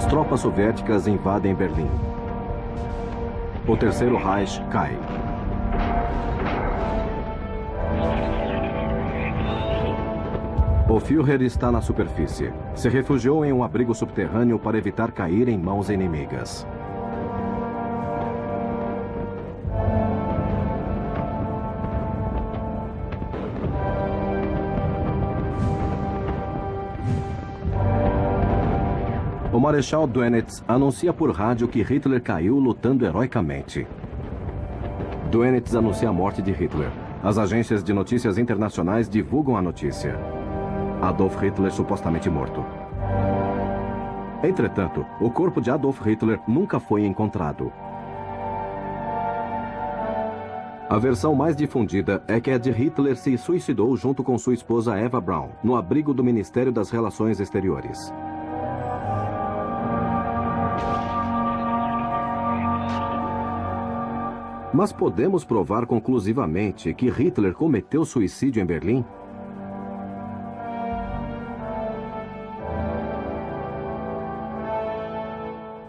As tropas soviéticas invadem Berlim. O Terceiro Reich cai. O Führer está na superfície. Se refugiou em um abrigo subterrâneo para evitar cair em mãos inimigas. O Marechal Dönitz anuncia por rádio que Hitler caiu lutando heroicamente. Dönitz anuncia a morte de Hitler. As agências de notícias internacionais divulgam a notícia. Adolf Hitler supostamente morto. Entretanto, o corpo de Adolf Hitler nunca foi encontrado. A versão mais difundida é que a de Hitler se suicidou junto com sua esposa Eva Braun, no abrigo do Ministério das Relações Exteriores. Mas podemos provar conclusivamente que Hitler cometeu suicídio em Berlim? –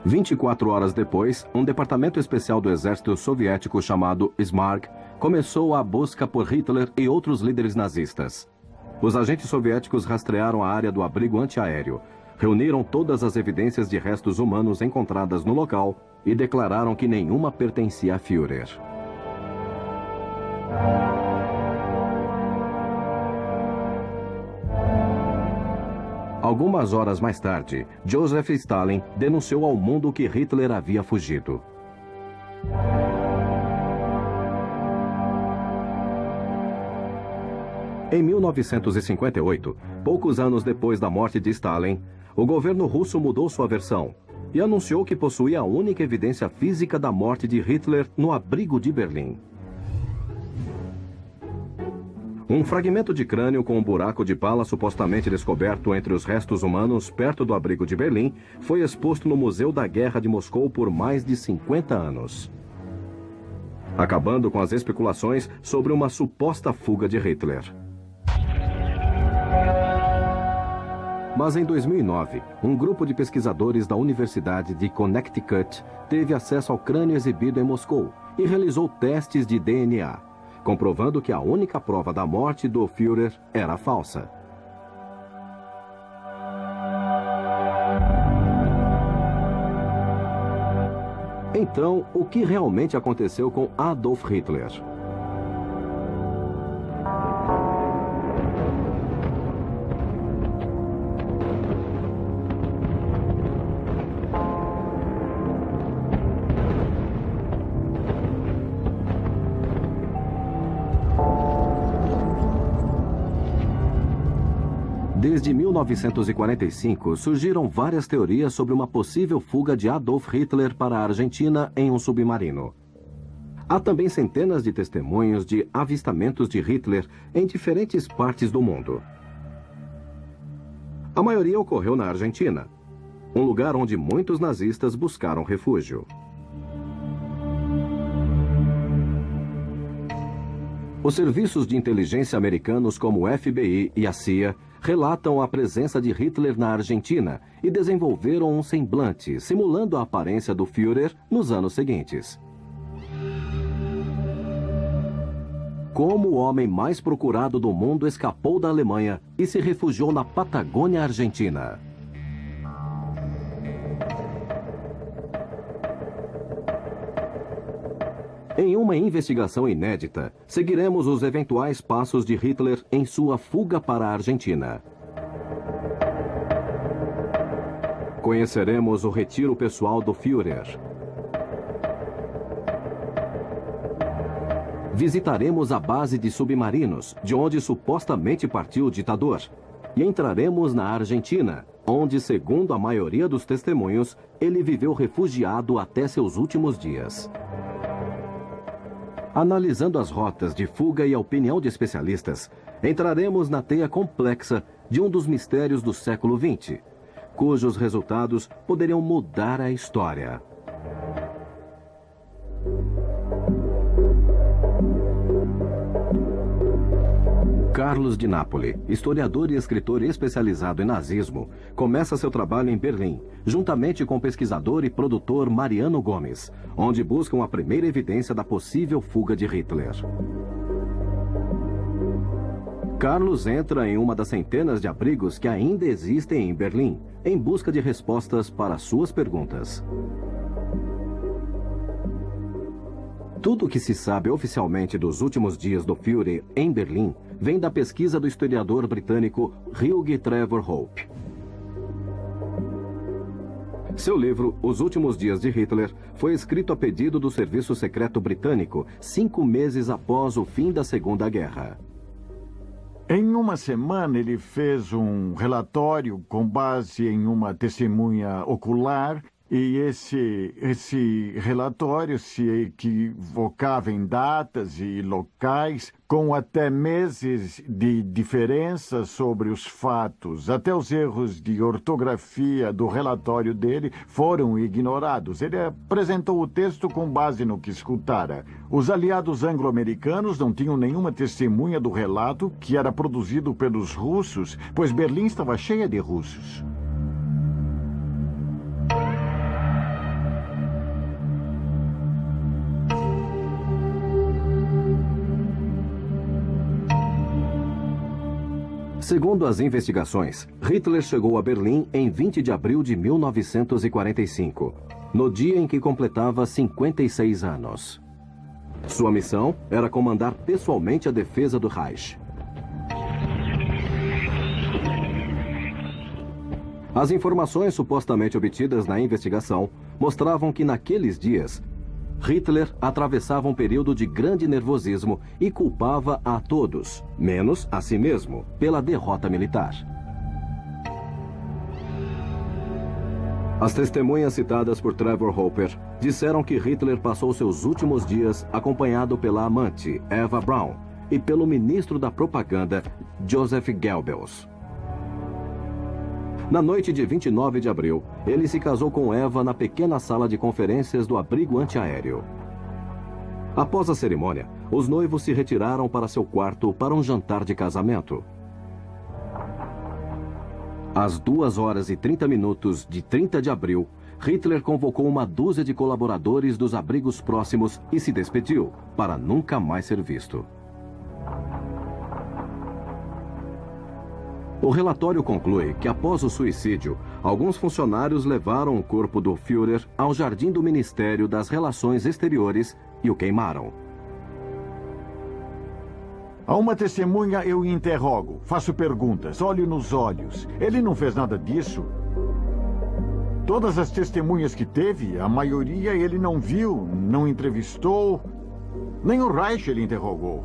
24 horas depois, um departamento especial do exército soviético chamado Smarg começou a busca por Hitler e outros líderes nazistas. Os agentes soviéticos rastrearam a área do abrigo antiaéreo, reuniram todas as evidências de restos humanos encontradas no local e declararam que nenhuma pertencia a Führer. Algumas horas mais tarde, Joseph Stalin denunciou ao mundo que Hitler havia fugido. Em 1958, poucos anos depois da morte de Stalin, o governo russo mudou sua versão e anunciou que possuía a única evidência física da morte de Hitler no abrigo de Berlim. Um fragmento de crânio com um buraco de bala supostamente descoberto entre os restos humanos perto do abrigo de Berlim foi exposto no Museu da Guerra de Moscou por mais de 50 anos, acabando com as especulações sobre uma suposta fuga de Hitler. Mas em 2009, um grupo de pesquisadores da Universidade de Connecticut teve acesso ao crânio exibido em Moscou e realizou testes de DNA, comprovando que a única prova da morte do Führer era falsa. Então, o que realmente aconteceu com Adolf Hitler? Desde 1945, surgiram várias teorias sobre uma possível fuga de Adolf Hitler para a Argentina em um submarino. Há também centenas de testemunhos de avistamentos de Hitler em diferentes partes do mundo. A maioria ocorreu na Argentina, um lugar onde muitos nazistas buscaram refúgio. Os serviços de inteligência americanos como o FBI e a CIA relatam a presença de Hitler na Argentina e desenvolveram um semblante, simulando a aparência do Führer nos anos seguintes. Como o homem mais procurado do mundo escapou da Alemanha e se refugiou na Patagônia Argentina? Em uma investigação inédita, seguiremos os eventuais passos de Hitler em sua fuga para a Argentina. Conheceremos o retiro pessoal do Führer. Visitaremos a base de submarinos, de onde supostamente partiu o ditador. E entraremos na Argentina, onde, segundo a maioria dos testemunhos, ele viveu refugiado até seus últimos dias. Analisando as rotas de fuga e a opinião de especialistas, entraremos na teia complexa de um dos mistérios do século XX, cujos resultados poderiam mudar a história. Carlos de Napoli, historiador e escritor especializado em nazismo, começa seu trabalho em Berlim, juntamente com o pesquisador e produtor Mariano Gomes, onde buscam a primeira evidência da possível fuga de Hitler. Carlos entra em uma das centenas de abrigos que ainda existem em Berlim, em busca de respostas para suas perguntas. Tudo o que se sabe oficialmente dos últimos dias do Führer em Berlim vem da pesquisa do historiador britânico Hugh Trevor Hope. Seu livro, Os Últimos Dias de Hitler, foi escrito a pedido do Serviço Secreto Britânico 5 meses após o fim da Segunda Guerra. Em uma semana, ele fez um relatório com base em uma testemunha ocular. E esse relatório se equivocava em datas e locais, com até meses de diferença sobre os fatos. Até os erros de ortografia do relatório dele foram ignorados. Ele apresentou o texto com base no que escutara. Os aliados anglo-americanos não tinham nenhuma testemunha do relato, que era produzido pelos russos, pois Berlim estava cheia de russos. Segundo as investigações, Hitler chegou a Berlim em 20 de abril de 1945, no dia em que completava 56 anos. Sua missão era comandar pessoalmente a defesa do Reich. As informações supostamente obtidas na investigação mostravam que naqueles dias, Hitler atravessava um período de grande nervosismo e culpava a todos, menos a si mesmo, pela derrota militar. As testemunhas citadas por Trevor Hopper disseram que Hitler passou seus últimos dias acompanhado pela amante, Eva Braun, e pelo ministro da propaganda, Joseph Goebbels. Na noite de 29 de abril, ele se casou com Eva na pequena sala de conferências do abrigo antiaéreo. Após a cerimônia, os noivos se retiraram para seu quarto para um jantar de casamento. Às 2h30 de 30 de abril, Hitler convocou uma dúzia de colaboradores dos abrigos próximos e se despediu, para nunca mais ser visto. O relatório conclui que, após o suicídio, alguns funcionários levaram o corpo do Führer ao jardim do Ministério das Relações Exteriores e o queimaram. A uma testemunha eu interrogo, faço perguntas, olho nos olhos. Ele não fez nada disso. Todas as testemunhas que teve, a maioria ele não viu, não entrevistou, nem o Reich ele interrogou.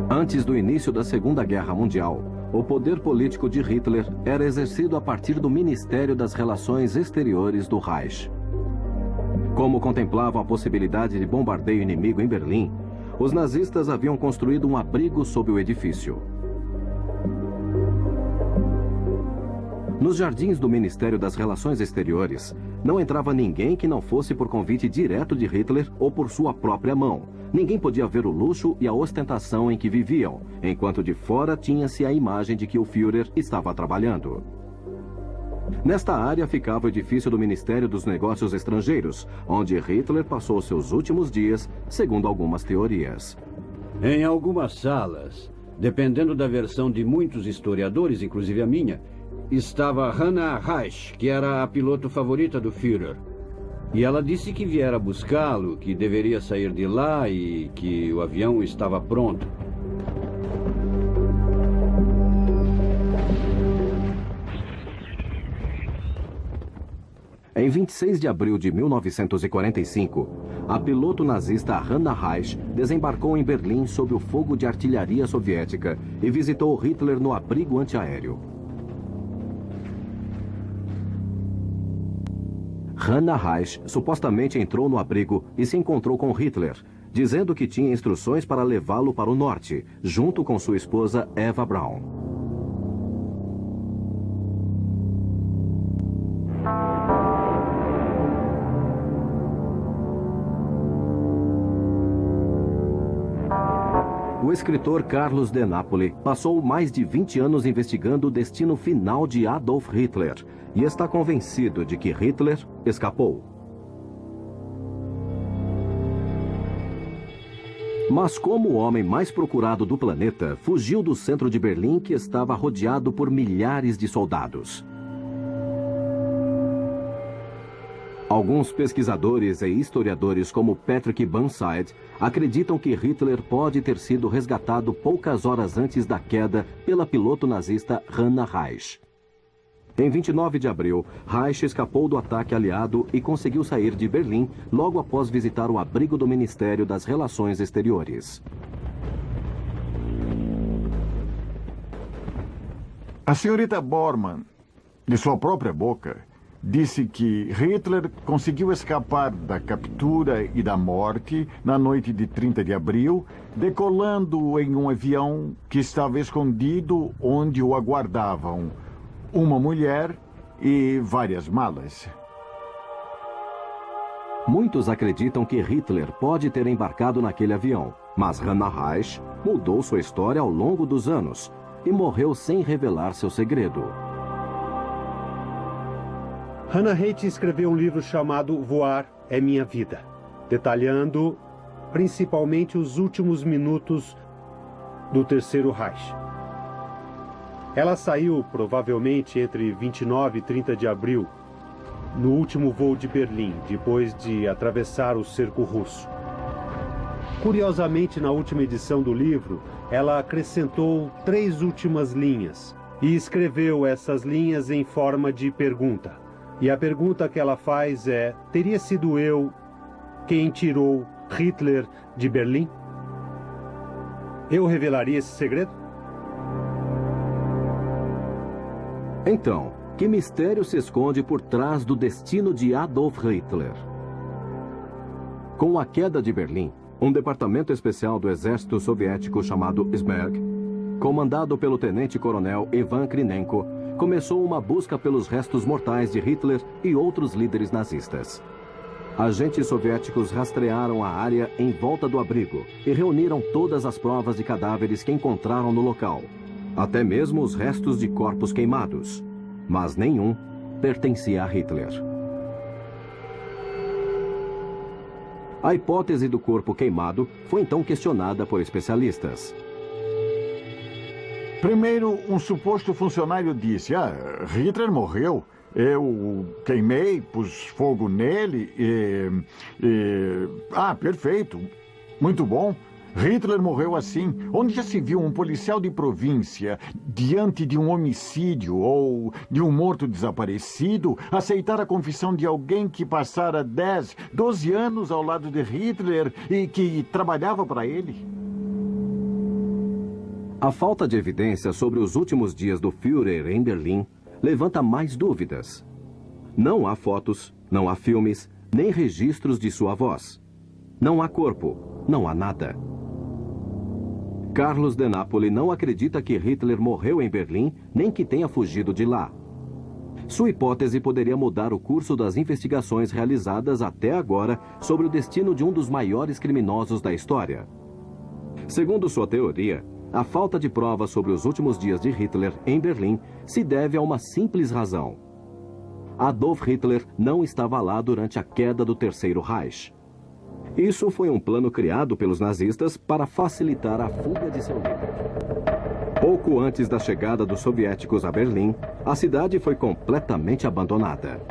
Antes do início da Segunda Guerra Mundial, o poder político de Hitler era exercido a partir do Ministério das Relações Exteriores do Reich. Como contemplavam a possibilidade de bombardeio inimigo em Berlim, os nazistas haviam construído um abrigo sob o edifício. Nos jardins do Ministério das Relações Exteriores, não entrava ninguém que não fosse por convite direto de Hitler ou por sua própria mão. Ninguém podia ver o luxo e a ostentação em que viviam, enquanto de fora tinha-se a imagem de que o Führer estava trabalhando. Nesta área ficava o edifício do Ministério dos Negócios Estrangeiros, onde Hitler passou seus últimos dias, segundo algumas teorias. Em algumas salas, dependendo da versão de muitos historiadores, inclusive a minha, estava Hannah Reich, que era a piloto favorita do Führer. E ela disse que viera buscá-lo, que deveria sair de lá e que o avião estava pronto. Em 26 de abril de 1945, a piloto nazista Hannah Reich desembarcou em Berlim sob o fogo de artilharia soviética e visitou Hitler no abrigo antiaéreo. Hannah Reich supostamente entrou no abrigo e se encontrou com Hitler, dizendo que tinha instruções para levá-lo para o norte, junto com sua esposa Eva Braun. O escritor Carlos de Napoli passou mais de 20 anos investigando o destino final de Adolf Hitler e está convencido de que Hitler escapou. Mas como o homem mais procurado do planeta fugiu do centro de Berlim, que estava rodeado por milhares de soldados? Alguns pesquisadores e historiadores, como Patrick Burnside, acreditam que Hitler pode ter sido resgatado poucas horas antes da queda pela piloto nazista Hannah Heisch. Em 29 de abril, Heisch escapou do ataque aliado e conseguiu sair de Berlim logo após visitar o abrigo do Ministério das Relações Exteriores. A senhorita Bormann, de sua própria boca, disse que Hitler conseguiu escapar da captura e da morte na noite de 30 de abril, decolando em um avião que estava escondido onde o aguardavam uma mulher e várias malas. Muitos acreditam que Hitler pode ter embarcado naquele avião, mas Hannah Heisch mudou sua história ao longo dos anos e morreu sem revelar seu segredo. Hannah Heisch escreveu um livro chamado Voar é Minha Vida, detalhando principalmente os últimos minutos do Terceiro Reich. Ela saiu provavelmente entre 29 e 30 de abril, no último voo de Berlim, depois de atravessar o cerco russo. Curiosamente, na última edição do livro, ela acrescentou 3 últimas linhas e escreveu essas linhas em forma de pergunta. E a pergunta que ela faz é: teria sido eu quem tirou Hitler de Berlim? Eu revelaria esse segredo? Então, que mistério se esconde por trás do destino de Adolf Hitler? Com a queda de Berlim, um departamento especial do exército soviético chamado Smerg, comandado pelo tenente-coronel Ivan Krinenko, começou uma busca pelos restos mortais de Hitler e outros líderes nazistas. Agentes soviéticos rastrearam a área em volta do abrigo e reuniram todas as provas de cadáveres que encontraram no local, até mesmo os restos de corpos queimados, mas nenhum pertencia a Hitler. A hipótese do corpo queimado foi então questionada por especialistas. Primeiro, um suposto funcionário disse: Hitler morreu. Eu o queimei, pus fogo nele perfeito. Muito bom. Hitler morreu assim. Onde já se viu um policial de província, diante de um homicídio ou de um morto desaparecido, aceitar a confissão de alguém que passara 10, 12 anos ao lado de Hitler e que trabalhava para ele? A falta de evidência sobre os últimos dias do Führer em Berlim levanta mais dúvidas. Não há fotos, não há filmes, nem registros de sua voz. Não há corpo, não há nada. Carlos de Napoli não acredita que Hitler morreu em Berlim, nem que tenha fugido de lá. Sua hipótese poderia mudar o curso das investigações realizadas até agora sobre o destino de um dos maiores criminosos da história. Segundo sua teoria, a falta de provas sobre os últimos dias de Hitler em Berlim se deve a uma simples razão. Adolf Hitler não estava lá durante a queda do Terceiro Reich. Isso foi um plano criado pelos nazistas para facilitar a fuga de seu líder. Pouco antes da chegada dos soviéticos a Berlim, a cidade foi completamente abandonada.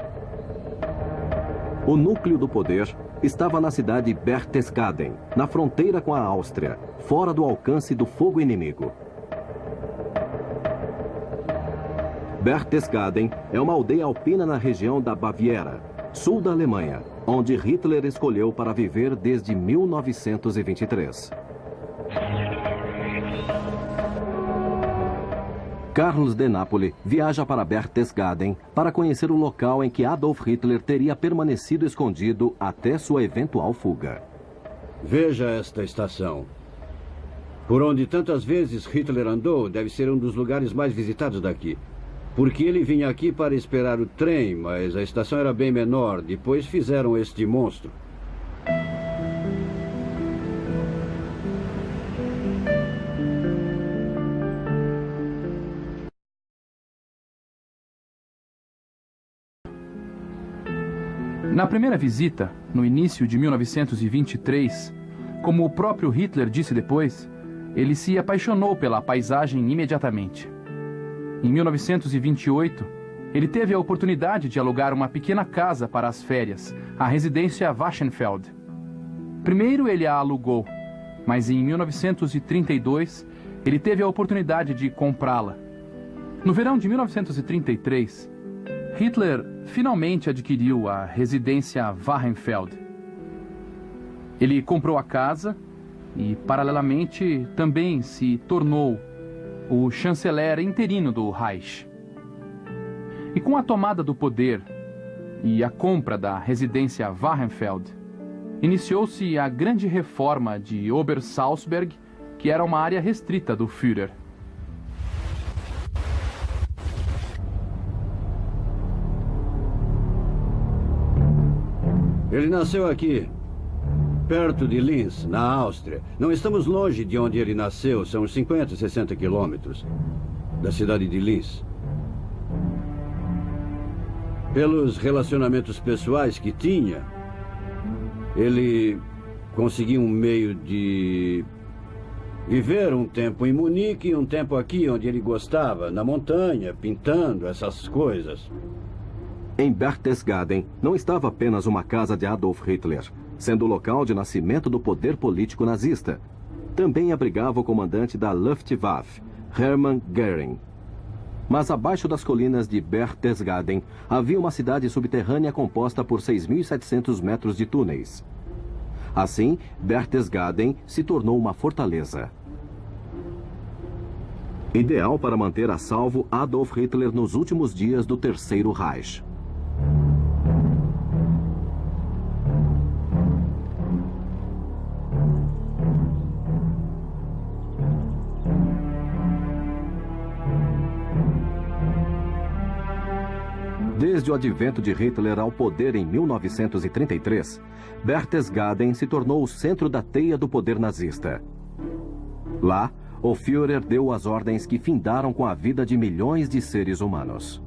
O núcleo do poder estava na cidade de Berchtesgaden, na fronteira com a Áustria, fora do alcance do fogo inimigo. Berchtesgaden é uma aldeia alpina na região da Baviera, sul da Alemanha, onde Hitler escolheu para viver desde 1923. Carlos de Napoli viaja para Berchtesgaden para conhecer o local em que Adolf Hitler teria permanecido escondido até sua eventual fuga. Veja esta estação. Por onde tantas vezes Hitler andou, deve ser um dos lugares mais visitados daqui. Porque ele vinha aqui para esperar o trem, mas a estação era bem menor. Depois fizeram este monstro. Na primeira visita, no início de 1923, como o próprio Hitler disse depois, ele se apaixonou pela paisagem imediatamente. Em 1928, ele teve a oportunidade de alugar uma pequena casa para as férias, a residência Wachenfeld. Primeiro ele a alugou, mas em 1932 ele teve a oportunidade de comprá-la. No verão de 1933, Hitler finalmente adquiriu a residência Wachenfeld. Ele comprou a casa e, paralelamente, também se tornou o chanceler interino do Reich. E com a tomada do poder e a compra da residência Wachenfeld, iniciou-se a grande reforma de Obersalzberg, que era uma área restrita do Führer. Ele nasceu aqui, perto de Linz, na Áustria. Não estamos longe de onde ele nasceu, são uns 50, 60 quilômetros da cidade de Linz. Pelos relacionamentos pessoais que tinha, ele conseguiu um meio de viver um tempo em Munique e um tempo aqui, onde ele gostava, na montanha, pintando, essas coisas. Em Berchtesgaden não estava apenas uma casa de Adolf Hitler, sendo o local de nascimento do poder político nazista. Também abrigava o comandante da Luftwaffe, Hermann Göring. Mas abaixo das colinas de Berchtesgaden havia uma cidade subterrânea composta por 6.700 metros de túneis. Assim, Berchtesgaden se tornou uma fortaleza. Ideal para manter a salvo Adolf Hitler nos últimos dias do Terceiro Reich. Desde o advento de Hitler ao poder em 1933, Berchtesgaden se tornou o centro da teia do poder nazista. Lá, o Führer deu as ordens que findaram com a vida de milhões de seres humanos.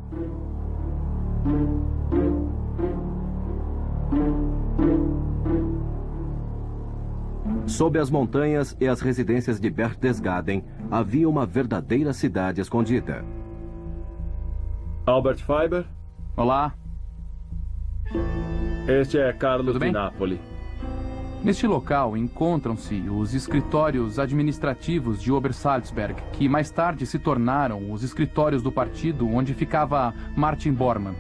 Sob as montanhas e as residências de Berchtesgaden, havia uma verdadeira cidade escondida. Albert Fiber? Olá. Este é Carlos Tudo bem? de Nápoles. Neste local encontram-se os escritórios administrativos de Obersalzberg, que mais tarde se tornaram os escritórios do partido onde ficava Martin Bormann.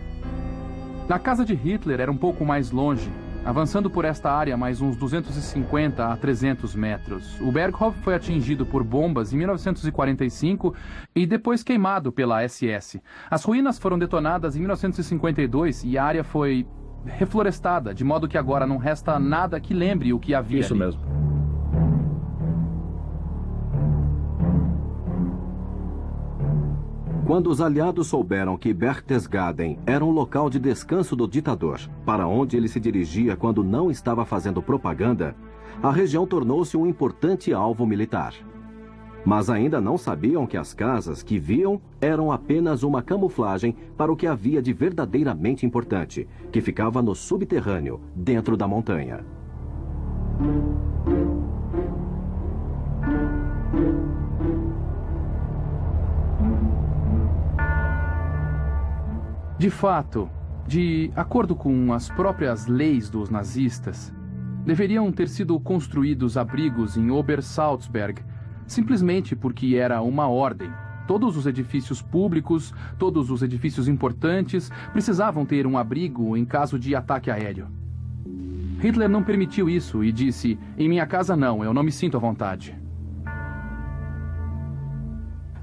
Na casa de Hitler era um pouco mais longe, avançando por esta área mais uns 250 a 300 metros. O Berghof foi atingido por bombas em 1945 e depois queimado pela SS. As ruínas foram detonadas em 1952 e a área foi reflorestada, de modo que agora não resta nada que lembre o que havia Isso ali. mesmo. Quando os aliados souberam que Berchtesgaden era um local de descanso do ditador, para onde ele se dirigia quando não estava fazendo propaganda, a região tornou-se um importante alvo militar. Mas ainda não sabiam que as casas que viam eram apenas uma camuflagem para o que havia de verdadeiramente importante, que ficava no subterrâneo, dentro da montanha. De fato, de acordo com as próprias leis dos nazistas, deveriam ter sido construídos abrigos em Obersalzberg, simplesmente porque era uma ordem. Todos os edifícios públicos, todos os edifícios importantes, precisavam ter um abrigo em caso de ataque aéreo. Hitler não permitiu isso e disse: "Em minha casa não, eu não me sinto à vontade."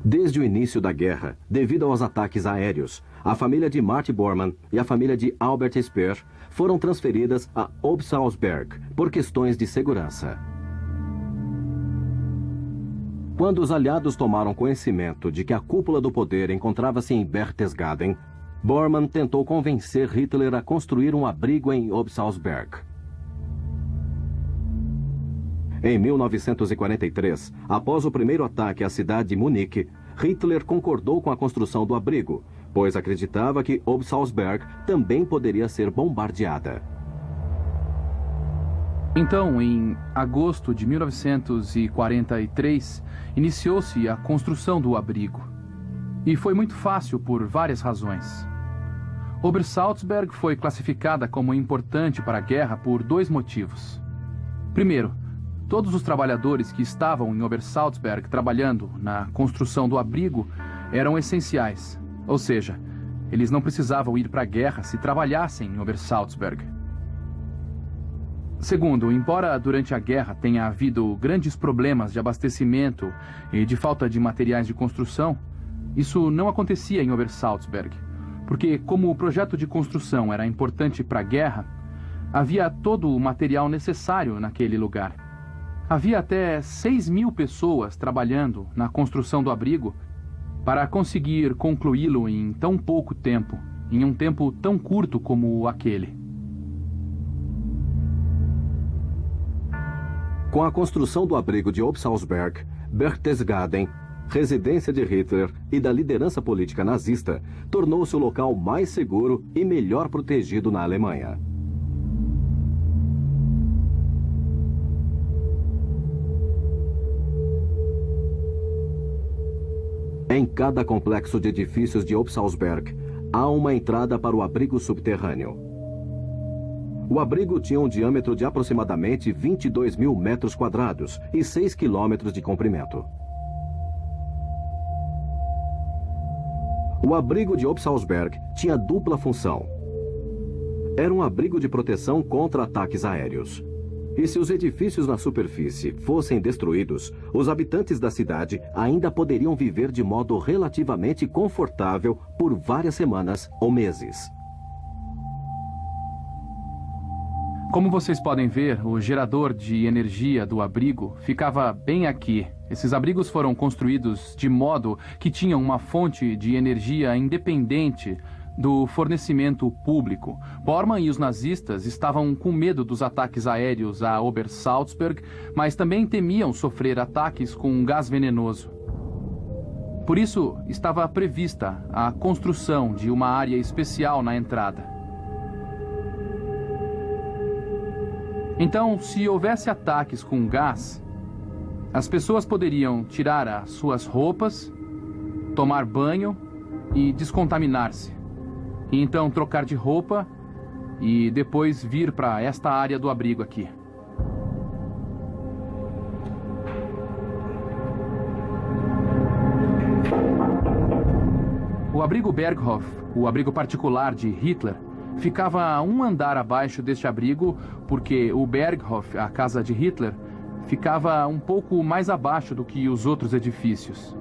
Desde o início da guerra, devido aos ataques aéreos, a família de Martin Bormann e a família de Albert Speer foram transferidas a Obersalzberg por questões de segurança. Quando os aliados tomaram conhecimento de que a cúpula do poder encontrava-se em Berchtesgaden, Bormann tentou convencer Hitler a construir um abrigo em Obersalzberg. Em 1943, após o primeiro ataque à cidade de Munique, Hitler concordou com a construção do abrigo, pois acreditava que Obersalzberg também poderia ser bombardeada. Então, em agosto de 1943, iniciou-se a construção do abrigo. E foi muito fácil por várias razões. Obersalzberg foi classificada como importante para a guerra por 2 motivos. Primeiro, todos os trabalhadores que estavam em Obersalzberg trabalhando na construção do abrigo eram essenciais, ou seja, eles não precisavam ir para a guerra se trabalhassem em Obersalzberg. Segundo, embora durante a guerra tenha havido grandes problemas de abastecimento e de falta de materiais de construção, isso não acontecia em Obersalzberg, porque como o projeto de construção era importante para a guerra, havia todo o material necessário naquele lugar. Havia até 6.000 pessoas trabalhando na construção do abrigo para conseguir concluí-lo em tão pouco tempo, em um tempo tão curto como aquele. Com a construção do abrigo de Obersalzberg, Berchtesgaden, residência de Hitler e da liderança política nazista, tornou-se o local mais seguro e melhor protegido na Alemanha. Em cada complexo de edifícios de Obersalzberg, há uma entrada para o abrigo subterrâneo. O abrigo tinha um diâmetro de aproximadamente 22.000 metros quadrados e 6 quilômetros de comprimento. O abrigo de Obersalzberg tinha dupla função. Era um abrigo de proteção contra ataques aéreos. E se os edifícios na superfície fossem destruídos, os habitantes da cidade ainda poderiam viver de modo relativamente confortável por várias semanas ou meses. Como vocês podem ver, o gerador de energia do abrigo ficava bem aqui. Esses abrigos foram construídos de modo que tinham uma fonte de energia independente do fornecimento público. Bormann e os nazistas estavam com medo dos ataques aéreos a Obersalzberg, mas também temiam sofrer ataques com gás venenoso. Por isso, estava prevista a construção de uma área especial na entrada. Então, se houvesse ataques com gás, as pessoas poderiam tirar as suas roupas, tomar banho e descontaminar-se. E então trocar de roupa e depois vir para esta área do abrigo aqui. O abrigo Berghof, o abrigo particular de Hitler, ficava um andar abaixo deste abrigo, porque o Berghof, a casa de Hitler, ficava um pouco mais abaixo do que os outros edifícios.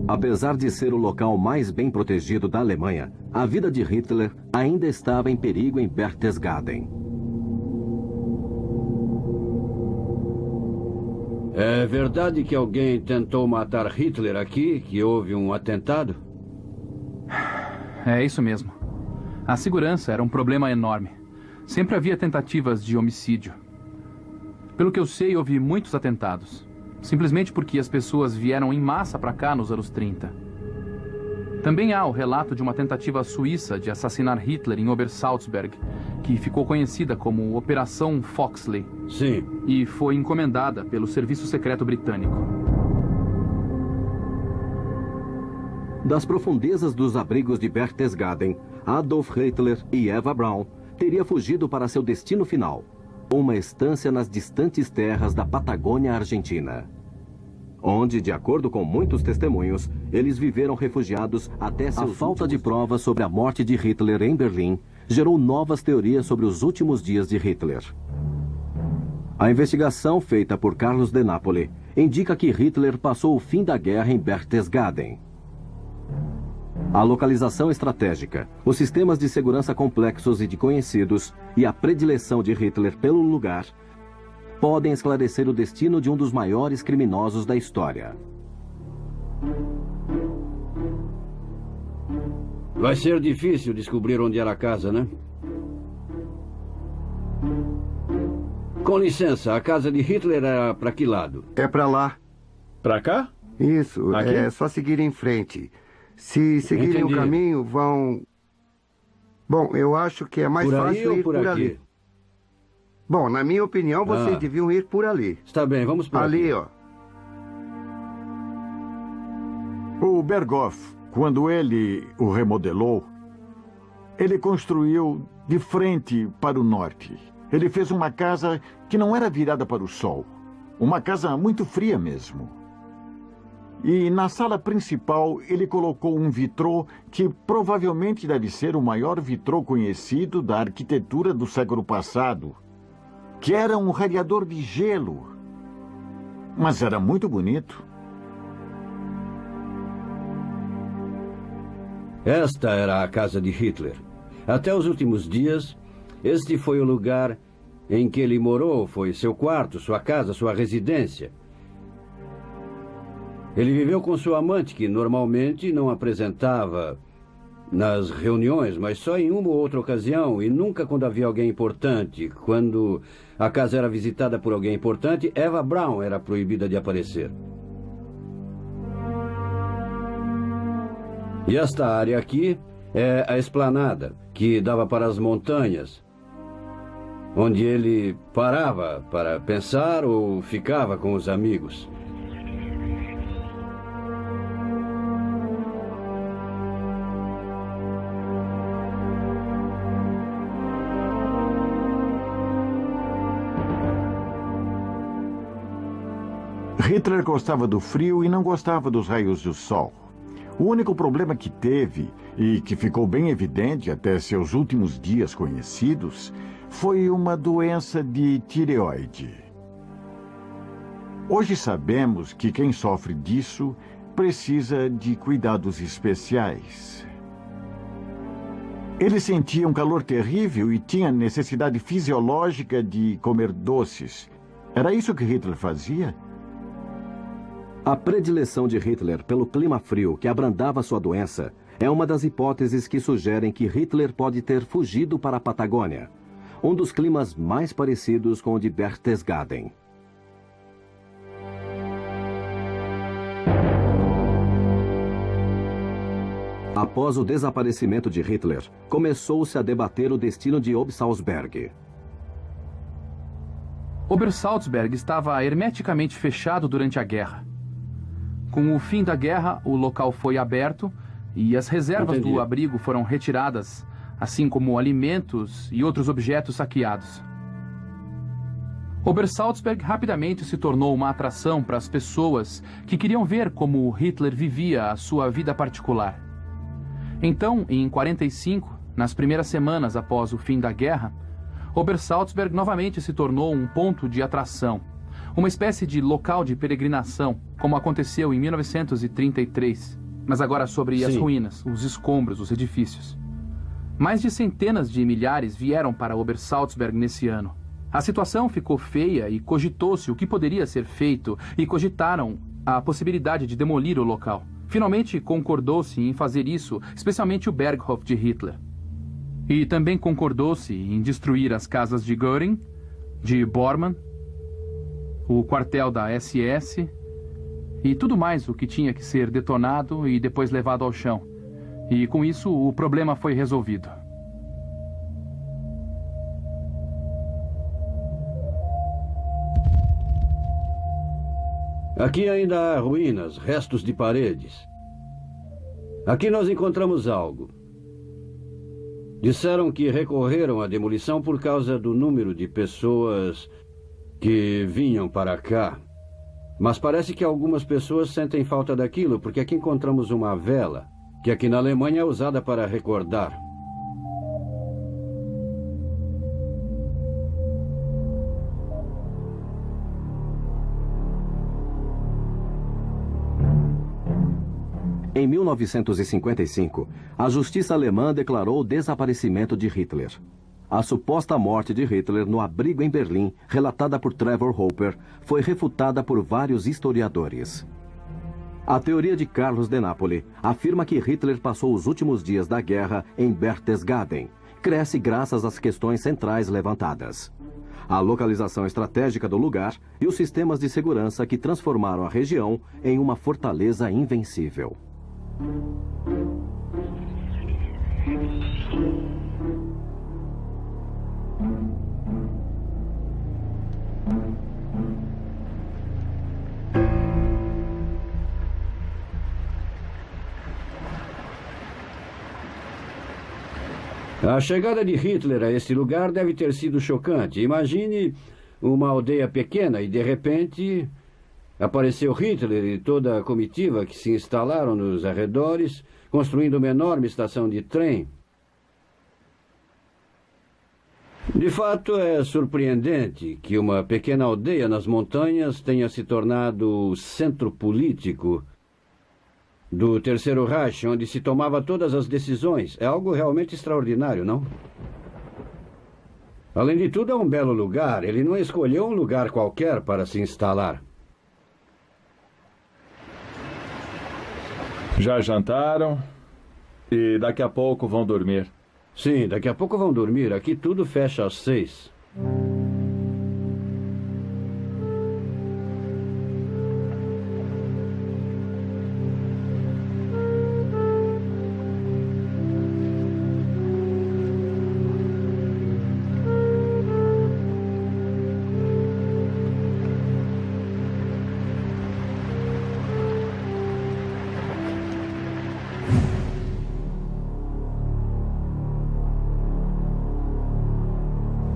Apesar de ser o local mais bem protegido da Alemanha, a vida de Hitler ainda estava em perigo em Berchtesgaden. É verdade que alguém tentou matar Hitler aqui, que houve um atentado? É isso mesmo. A segurança era um problema enorme. Sempre havia tentativas de homicídio. Pelo que eu sei, houve muitos atentados. Simplesmente porque as pessoas vieram em massa para cá nos anos 30. Também há o relato de uma tentativa suíça de assassinar Hitler em Obersalzberg, que ficou conhecida como Operação Foxley. Sim. E foi encomendada pelo Serviço Secreto Britânico. Das profundezas dos abrigos de Berchtesgaden, Adolf Hitler e Eva Braun teria fugido para seu destino final, uma estância nas distantes terras da Patagônia Argentina, onde, de acordo com muitos testemunhos, eles viveram refugiados até seus A falta de provas sobre a morte de Hitler em Berlim gerou novas teorias sobre os últimos dias de Hitler. A investigação feita por Carlos de Napoli indica que Hitler passou o fim da guerra em Berchtesgaden. A localização estratégica, os sistemas de segurança complexos e de conhecidos e a predileção de Hitler pelo lugar podem esclarecer o destino de um dos maiores criminosos da história. Vai ser difícil descobrir onde era a casa, né? Com licença, a casa de Hitler era para que lado? É pra lá. Pra cá? Isso, Aqui? é só seguir em frente. Se seguirem Entendi. o caminho, vão... Bom, eu acho que é mais Por aí fácil ou ir por por aqui? ali. Bom, na minha opinião, vocês deviam ir por ali. Está bem, vamos por Ali, aqui. ó. O Berghoff, quando ele o remodelou, ele construiu de frente para o norte. Ele fez uma casa que não era virada para o sol. Uma casa muito fria mesmo. E na sala principal ele colocou um vitrô que provavelmente deve ser o maior vitrô conhecido da arquitetura do século passado, que era um radiador de gelo. Mas era muito bonito. Esta era a casa de Hitler. Até os últimos dias, este foi o lugar em que ele morou, foi seu quarto, sua casa, sua residência. Ele viveu com sua amante, que normalmente não apresentava nas reuniões, mas só em uma ou outra ocasião, e nunca quando havia alguém importante. Quando a casa era visitada por alguém importante, Eva Braun era proibida de aparecer. E esta área aqui é a esplanada, que dava para as montanhas, onde ele parava para pensar ou ficava com os amigos. Hitler gostava do frio e não gostava dos raios do sol. O único problema que teve, e que ficou bem evidente até seus últimos dias conhecidos, foi uma doença de tireoide. Hoje sabemos que quem sofre disso precisa de cuidados especiais. Ele sentia um calor terrível e tinha necessidade fisiológica de comer doces. Era isso que Hitler fazia? A predileção de Hitler pelo clima frio que abrandava sua doença é uma das hipóteses que sugerem que Hitler pode ter fugido para a Patagônia, um dos climas mais parecidos com o de Berchtesgaden. Após o desaparecimento de Hitler, começou-se a debater o destino de Obersalzberg. Obersalzberg estava hermeticamente fechado durante a guerra. Com o fim da guerra, o local foi aberto e as reservas do abrigo foram retiradas, assim como alimentos e outros objetos saqueados. Obersalzberg rapidamente se tornou uma atração para as pessoas que queriam ver como Hitler vivia a sua vida particular. Então, em 1945, nas primeiras semanas após o fim da guerra, Obersalzberg novamente se tornou um ponto de atração, uma espécie de local de peregrinação, como aconteceu em 1933, mas agora sobre as ruínas, os escombros, os edifícios. Mais de centenas de milhares vieram para Obersalzberg nesse ano. A situação ficou feia e cogitou-se o que poderia ser feito e cogitaram a possibilidade de demolir o local. Finalmente concordou-se em fazer isso, especialmente o Berghoff de Hitler. E também concordou-se em destruir as casas de Göring, de Bormann, o quartel da SS e tudo mais o que tinha que ser detonado e depois levado ao chão. E com isso o problema foi resolvido. Aqui ainda há ruínas, restos de paredes. Aqui nós encontramos algo. Disseram que recorreram à demolição por causa do número de pessoas que vinham para cá. Mas parece que algumas pessoas sentem falta daquilo, porque aqui encontramos uma vela, que aqui na Alemanha é usada para recordar. Em 1955, a justiça alemã declarou o desaparecimento de Hitler. A suposta morte de Hitler no abrigo em Berlim, relatada por Trevor Hopper, foi refutada por vários historiadores. A teoria de Carlos de Napoli afirma que Hitler passou os últimos dias da guerra em Berchtesgaden. Cresce graças às questões centrais levantadas. a localização estratégica do lugar e os sistemas de segurança que transformaram a região em uma fortaleza invencível. A chegada de Hitler a este lugar deve ter sido chocante. Imagine uma aldeia pequena e, de repente, apareceu Hitler e toda a comitiva que se instalaram nos arredores, construindo uma enorme estação de trem. De fato, é surpreendente que uma pequena aldeia nas montanhas tenha se tornado o centro político do Terceiro Reich, onde se tomava todas as decisões. É algo realmente extraordinário, não? Além de tudo, é um belo lugar. Ele não escolheu um lugar qualquer para se instalar. Já jantaram e daqui a pouco vão dormir. Sim, daqui a pouco vão dormir. Aqui tudo fecha às 6.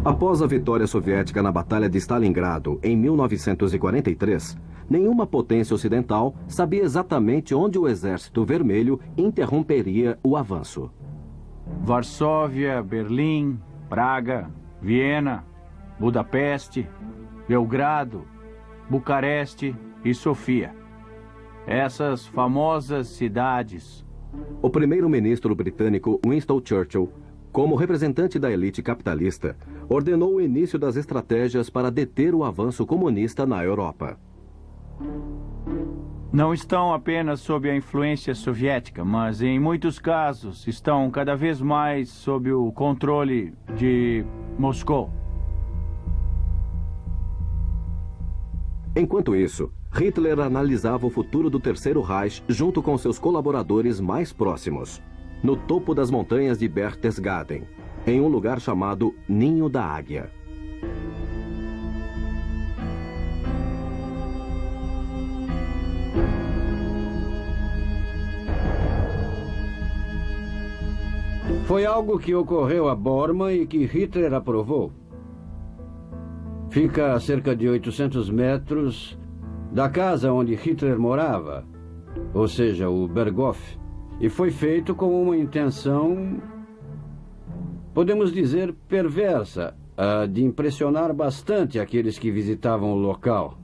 Após a vitória soviética na Batalha de Stalingrado, em 1943, nenhuma potência ocidental sabia exatamente onde o Exército Vermelho interromperia o avanço. Varsóvia, Berlim, Praga, Viena, Budapeste, Belgrado, Bucareste e Sofia. Essas famosas cidades. O primeiro-ministro britânico Winston Churchill, como representante da elite capitalista, ordenou o início das estratégias para deter o avanço comunista na Europa. Não estão apenas sob a influência soviética, mas em muitos casos estão cada vez mais sob o controle de Moscou. Enquanto isso, Hitler analisava o futuro do Terceiro Reich junto com seus colaboradores mais próximos, no topo das montanhas de Berchtesgaden, em um lugar chamado Ninho da Águia. Foi algo que ocorreu a Bormann e que Hitler aprovou. Fica a cerca de 800 metros da casa onde Hitler morava, ou seja, o Berghof, e foi feito com uma intenção, podemos dizer, perversa, de impressionar bastante aqueles que visitavam o local.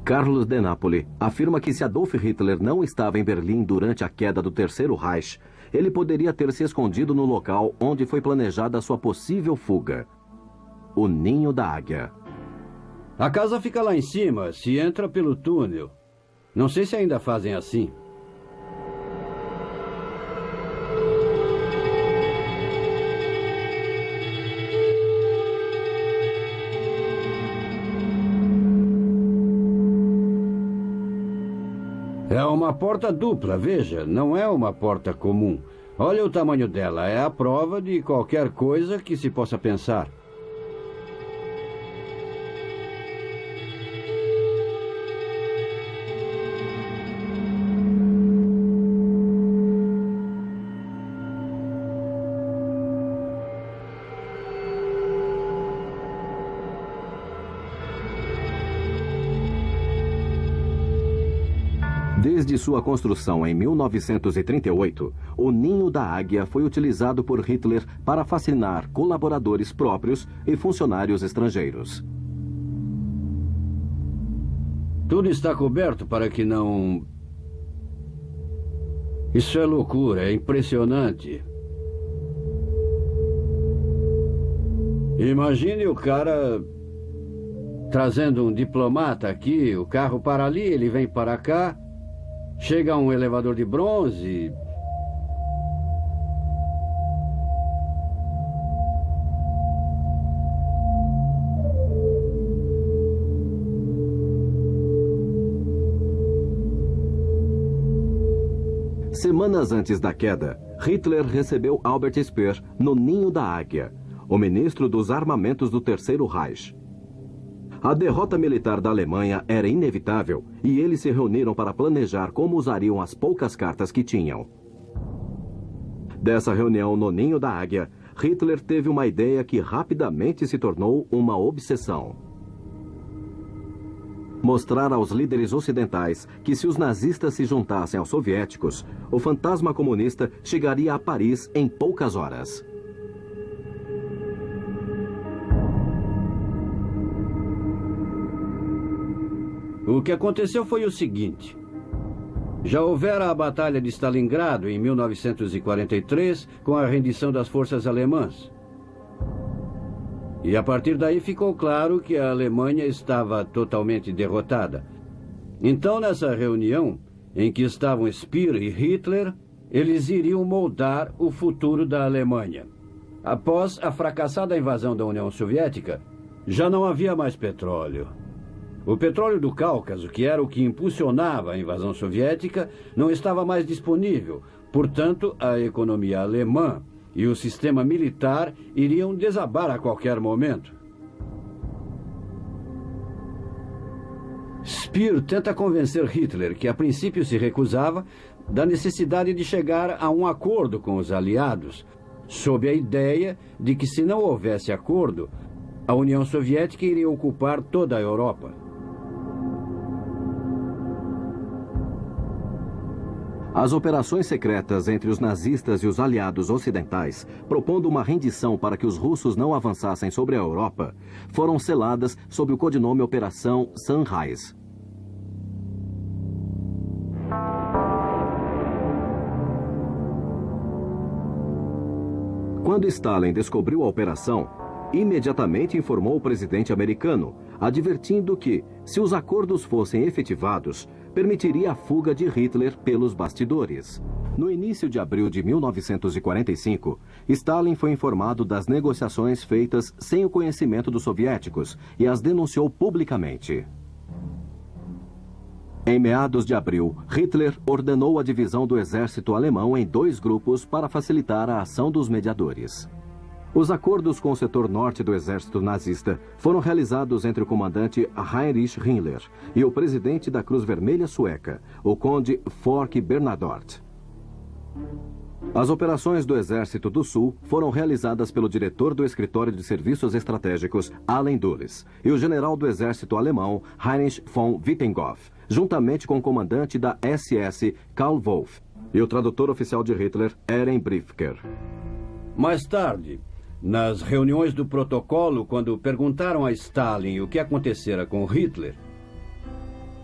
Carlos de Napoli afirma que se Adolf Hitler não estava em Berlim durante a queda do Terceiro Reich, ele poderia ter se escondido no local onde foi planejada sua possível fuga, o Ninho da Águia. A casa fica lá em cima, se entra pelo túnel. Não sei se ainda fazem assim. É uma porta dupla, veja, não é uma porta comum. Olha o tamanho dela, é a prova de qualquer coisa que se possa pensar. Desde sua construção em 1938, o Ninho da Águia foi utilizado por Hitler para fascinar colaboradores próprios e funcionários estrangeiros. Tudo está coberto para que não... Isso é loucura, é impressionante. Imagine o cara trazendo um diplomata aqui, o carro para ali, ele vem para cá. Chega um elevador de bronze. Semanas antes da queda, Hitler recebeu Albert Speer no Ninho da Águia, o ministro dos armamentos do Terceiro Reich. A derrota militar da Alemanha era inevitável e eles se reuniram para planejar como usariam as poucas cartas que tinham. Dessa reunião no Ninho da Águia, Hitler teve uma ideia que rapidamente se tornou uma obsessão. Mostrar aos líderes ocidentais que se os nazistas se juntassem aos soviéticos, o fantasma comunista chegaria a Paris em poucas horas. O que aconteceu foi o seguinte. Já houvera a Batalha de Stalingrado em 1943, com a rendição das forças alemãs. E a partir daí ficou claro que a Alemanha estava totalmente derrotada. Então, nessa reunião, em que estavam Speer e Hitler, eles iriam moldar o futuro da Alemanha. Após a fracassada invasão da União Soviética, já não havia mais petróleo. O petróleo do Cáucaso, que era o que impulsionava a invasão soviética, não estava mais disponível. Portanto, a economia alemã e o sistema militar iriam desabar a qualquer momento. Speer tenta convencer Hitler, que a princípio se recusava, da necessidade de chegar a um acordo com os aliados, sob a ideia de que, se não houvesse acordo, a União Soviética iria ocupar toda a Europa. As operações secretas entre os nazistas e os aliados ocidentais, propondo uma rendição para que os russos não avançassem sobre a Europa, foram seladas sob o codinome Operação Sunrise. Quando Stalin descobriu a operação, imediatamente informou o presidente americano, advertindo que, se os acordos fossem efetivados, permitiria a fuga de Hitler pelos bastidores. No início de abril de 1945, Stalin foi informado das negociações feitas sem o conhecimento dos soviéticos e as denunciou publicamente. Em meados de abril, Hitler ordenou a divisão do exército alemão em 2 grupos para facilitar a ação dos mediadores. Os acordos com o setor norte do exército nazista foram realizados entre o comandante Heinrich Himmler e o presidente da Cruz Vermelha Sueca, o conde Folke Bernadotte. As operações do Exército do Sul foram realizadas pelo diretor do Escritório de Serviços Estratégicos, Allen Dulles, e o general do Exército Alemão, Heinrich von Wittendorf, juntamente com o comandante da SS, Karl Wolff, e o tradutor oficial de Hitler, Eren Briefker. Mais tarde, nas reuniões do protocolo, quando perguntaram a Stalin o que acontecera com Hitler,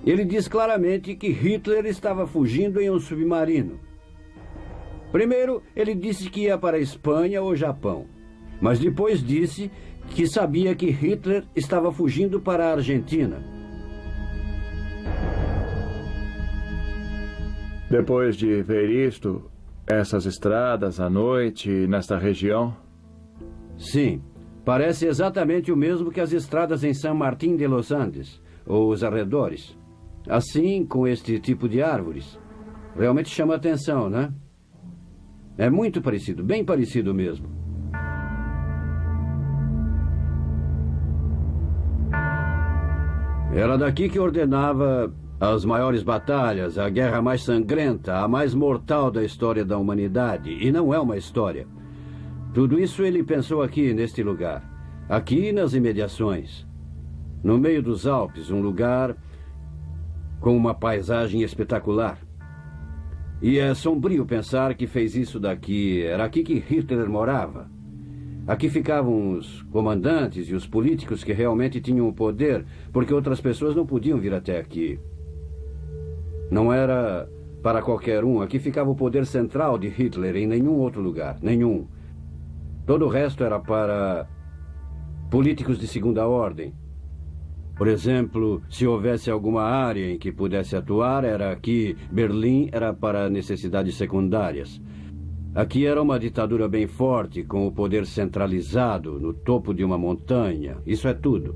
ele diz claramente que Hitler estava fugindo em um submarino. Primeiro, ele disse que ia para a Espanha ou Japão, mas depois disse que sabia que Hitler estava fugindo para a Argentina. Depois de ver isto, essas estradas à noite nesta região... Sim, parece exatamente o mesmo que as estradas em San Martín de los Andes, ou os arredores. Assim, com este tipo de árvores. Realmente chama atenção, né? É muito parecido, bem parecido mesmo. Era daqui que ordenava as maiores batalhas, a guerra mais sangrenta, a mais mortal da história da humanidade. E não é uma história. Tudo isso ele pensou aqui, neste lugar. Aqui nas imediações. No meio dos Alpes, um lugar com uma paisagem espetacular. E é sombrio pensar que fez isso daqui. Era aqui que Hitler morava. Aqui ficavam os comandantes e os políticos que realmente tinham o poder, porque outras pessoas não podiam vir até aqui. Não era para qualquer um. Aqui ficava o poder central de Hitler, em nenhum outro lugar. Nenhum. Todo o resto era para políticos de segunda ordem. Por exemplo, se houvesse alguma área em que pudesse atuar, era aqui. Berlim era para necessidades secundárias. Aqui era uma ditadura bem forte, com o poder centralizado no topo de uma montanha. Isso é tudo.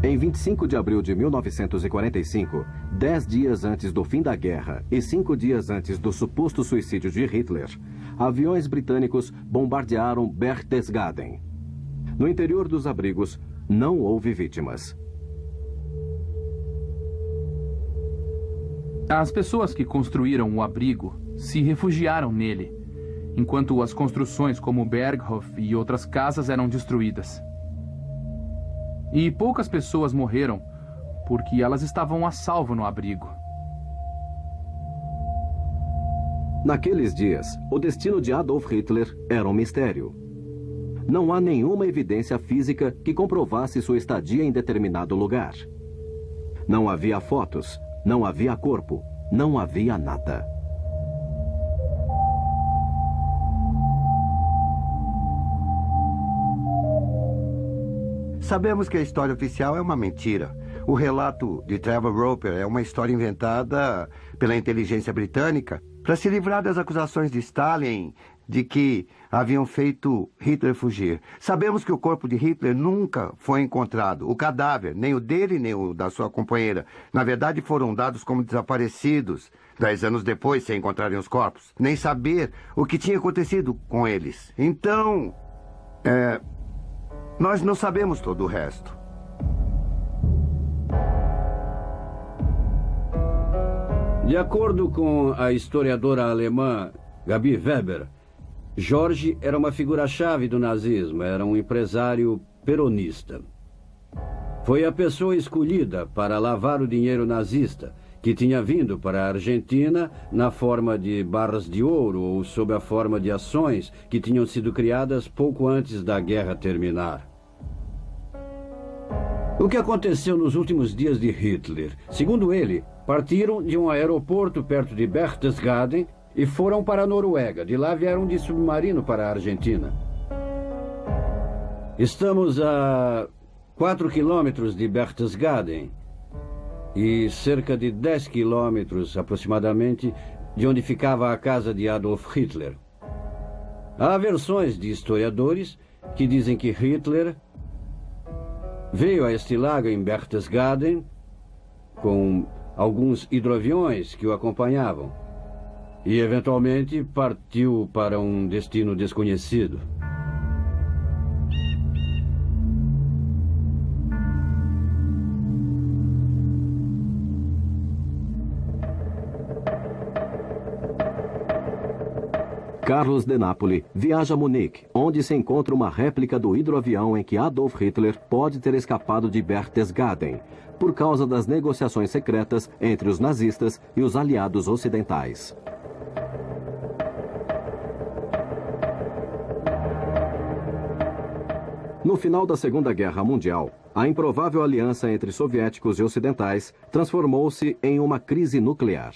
Em 25 de abril de 1945, 10 dias antes do fim da guerra e 5 dias antes do suposto suicídio de Hitler, aviões britânicos bombardearam Berchtesgaden. No interior dos abrigos, não houve vítimas. As pessoas que construíram o abrigo se refugiaram nele, enquanto as construções como Berghof e outras casas eram destruídas. E poucas pessoas morreram porque elas estavam a salvo no abrigo. Naqueles dias, o destino de Adolf Hitler era um mistério. Não há nenhuma evidência física que comprovasse sua estadia em determinado lugar. Não havia fotos, não havia corpo, não havia nada. Sabemos que a história oficial é uma mentira. O relato de Trevor Roper é uma história inventada pela inteligência britânica para se livrar das acusações de Stalin de que haviam feito Hitler fugir. Sabemos que o corpo de Hitler nunca foi encontrado. O cadáver, nem o dele nem o da sua companheira, na verdade foram dados como desaparecidos 10 anos depois, sem encontrarem os corpos. Nem saber o que tinha acontecido com eles. Então, nós não sabemos todo o resto. De acordo com a historiadora alemã Gabi Weber, Jorge era uma figura-chave do nazismo, era um empresário peronista. Foi a pessoa escolhida para lavar o dinheiro nazista, que tinha vindo para a Argentina na forma de barras de ouro ou sob a forma de ações que tinham sido criadas pouco antes da guerra terminar. O que aconteceu nos últimos dias de Hitler? Segundo ele, partiram de um aeroporto perto de Berchtesgaden e foram para a Noruega. De lá vieram de submarino para a Argentina. Estamos a 4 quilômetros de Berchtesgaden e cerca de 10 quilômetros aproximadamente de onde ficava a casa de Adolf Hitler. Há versões de historiadores que dizem que Hitler veio a este lago em Berchtesgaden com alguns hidroaviões que o acompanhavam e, eventualmente, partiu para um destino desconhecido. Carlos de Napoli viaja a Munique, onde se encontra uma réplica do hidroavião em que Adolf Hitler pode ter escapado de Berchtesgaden, por causa das negociações secretas entre os nazistas e os aliados ocidentais. No final da Segunda Guerra Mundial, a improvável aliança entre soviéticos e ocidentais transformou-se em uma crise nuclear.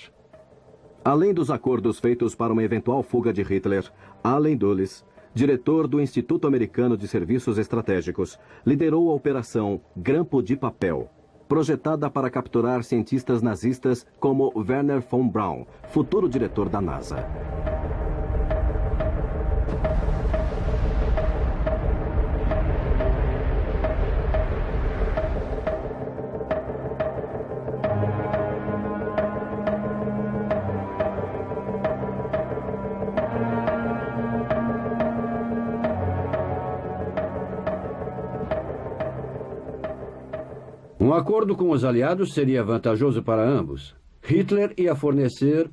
Além dos acordos feitos para uma eventual fuga de Hitler, Allen Dulles, diretor do Instituto Americano de Serviços Estratégicos, liderou a Operação Grampo de Papel, projetada para capturar cientistas nazistas como Werner von Braun, futuro diretor da NASA. Um acordo com os aliados seria vantajoso para ambos. Hitler ia fornecer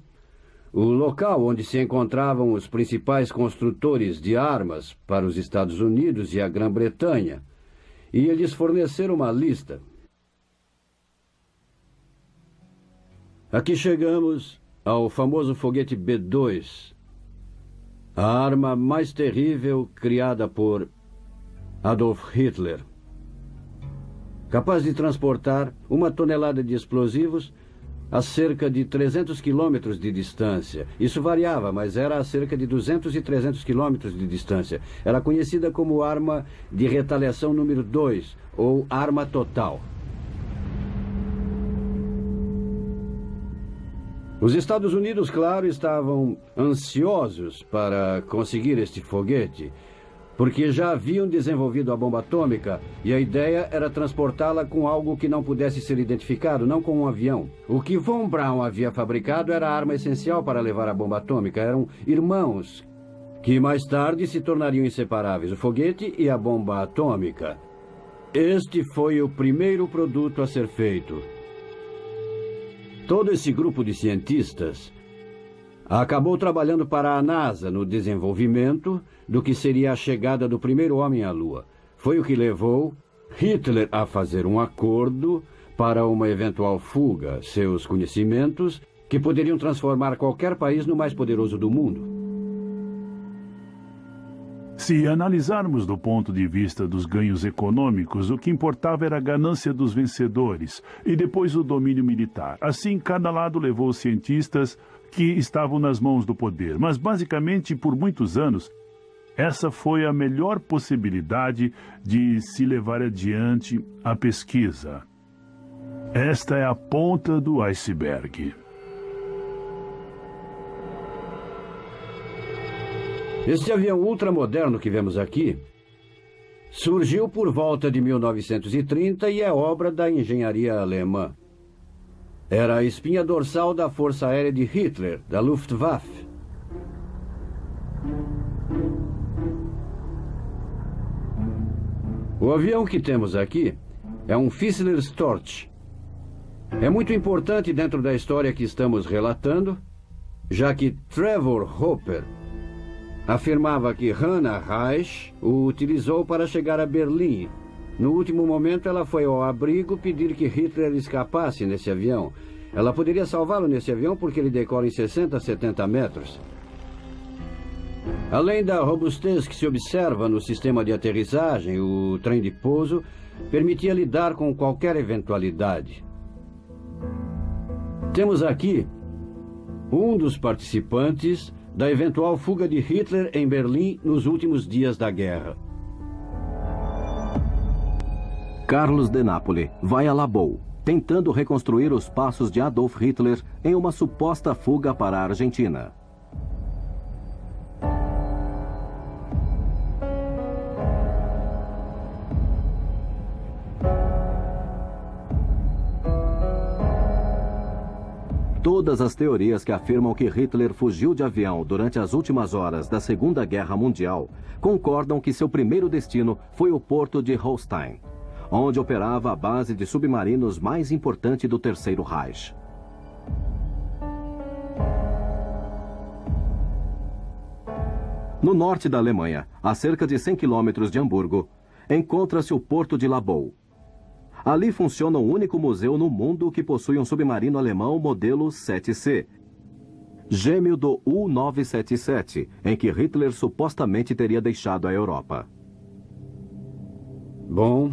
o local onde se encontravam os principais construtores de armas para os Estados Unidos e a Grã-Bretanha, e lhes fornecer uma lista. Aqui chegamos ao famoso foguete B-2, a arma mais terrível criada por Adolf Hitler. Capaz de transportar 1 tonelada de explosivos a cerca de 300 quilômetros de distância. Isso variava, mas era a cerca de 200 e 300 quilômetros de distância. Era conhecida como arma de retaliação número 2, ou arma total. Os Estados Unidos, claro, estavam ansiosos para conseguir este foguete, porque já haviam desenvolvido a bomba atômica e a ideia era transportá-la com algo que não pudesse ser identificado, não com um avião. O que von Braun havia fabricado era a arma essencial para levar a bomba atômica. Eram irmãos que mais tarde se tornariam inseparáveis, o foguete e a bomba atômica. Este foi o primeiro produto a ser feito. Todo esse grupo de cientistas acabou trabalhando para a NASA no desenvolvimento do que seria a chegada do primeiro homem à Lua. Foi o que levou Hitler a fazer um acordo para uma eventual fuga, seus conhecimentos que poderiam transformar qualquer país no mais poderoso do mundo. Se analisarmos do ponto de vista dos ganhos econômicos, o que importava era a ganância dos vencedores e depois o domínio militar. Assim, cada lado levou cientistas que estavam nas mãos do poder. Mas, basicamente, por muitos anos, essa foi a melhor possibilidade de se levar adiante a pesquisa. Esta é a ponta do iceberg. Este avião ultramoderno que vemos aqui surgiu por volta de 1930 e é obra da engenharia alemã. Era a espinha dorsal da Força Aérea de Hitler, da Luftwaffe. O avião que temos aqui é um Fissler Storch. É muito importante dentro da história que estamos relatando, já que Trevor Hopper afirmava que Hannah Reich o utilizou para chegar a Berlim. No último momento, ela foi ao abrigo pedir que Hitler escapasse nesse avião. Ela poderia salvá-lo nesse avião porque ele decola em 60 a 70 metros. Além da robustez que se observa no sistema de aterrissagem, o trem de pouso permitia lidar com qualquer eventualidade. Temos aqui um dos participantes da eventual fuga de Hitler em Berlim nos últimos dias da guerra. Carlos de Napoli vai a Labou, tentando reconstruir os passos de Adolf Hitler em uma suposta fuga para a Argentina. Todas as teorias que afirmam que Hitler fugiu de avião durante as últimas horas da Segunda Guerra Mundial concordam que seu primeiro destino foi o porto de Holstein, onde operava a base de submarinos mais importante do Terceiro Reich. No norte da Alemanha, a cerca de 100 quilômetros de Hamburgo, encontra-se o porto de Labou. Ali funciona o único museu no mundo que possui um submarino alemão modelo 7C, gêmeo do U-977, em que Hitler supostamente teria deixado a Europa. Bom,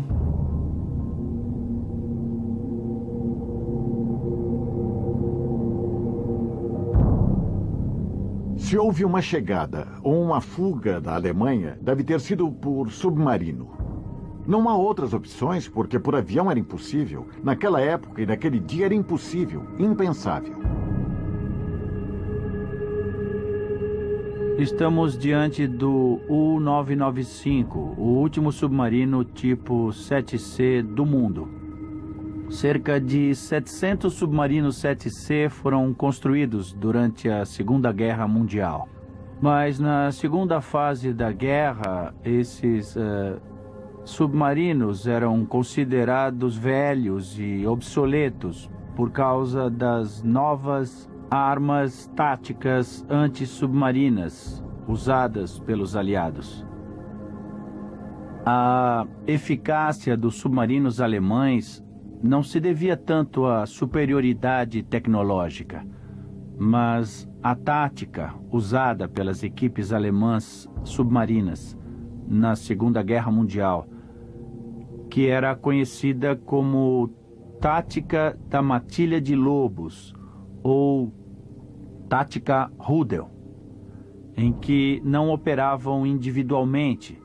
se houve uma chegada ou uma fuga da Alemanha, deve ter sido por submarino. Não há outras opções, porque por avião era impossível. Naquela época e naquele dia era impossível, impensável. Estamos diante do U-995, o último submarino tipo 7C do mundo. Cerca de 700 submarinos 7C foram construídos durante a Segunda Guerra Mundial. Mas na segunda fase da guerra, esses submarinos eram considerados velhos e obsoletos por causa das novas armas táticas antissubmarinas usadas pelos aliados. A eficácia dos submarinos alemães não se devia tanto à superioridade tecnológica, mas à tática usada pelas equipes alemãs submarinas na Segunda Guerra Mundial, que era conhecida como tática da matilha de lobos, ou tática Rudel, em que não operavam individualmente,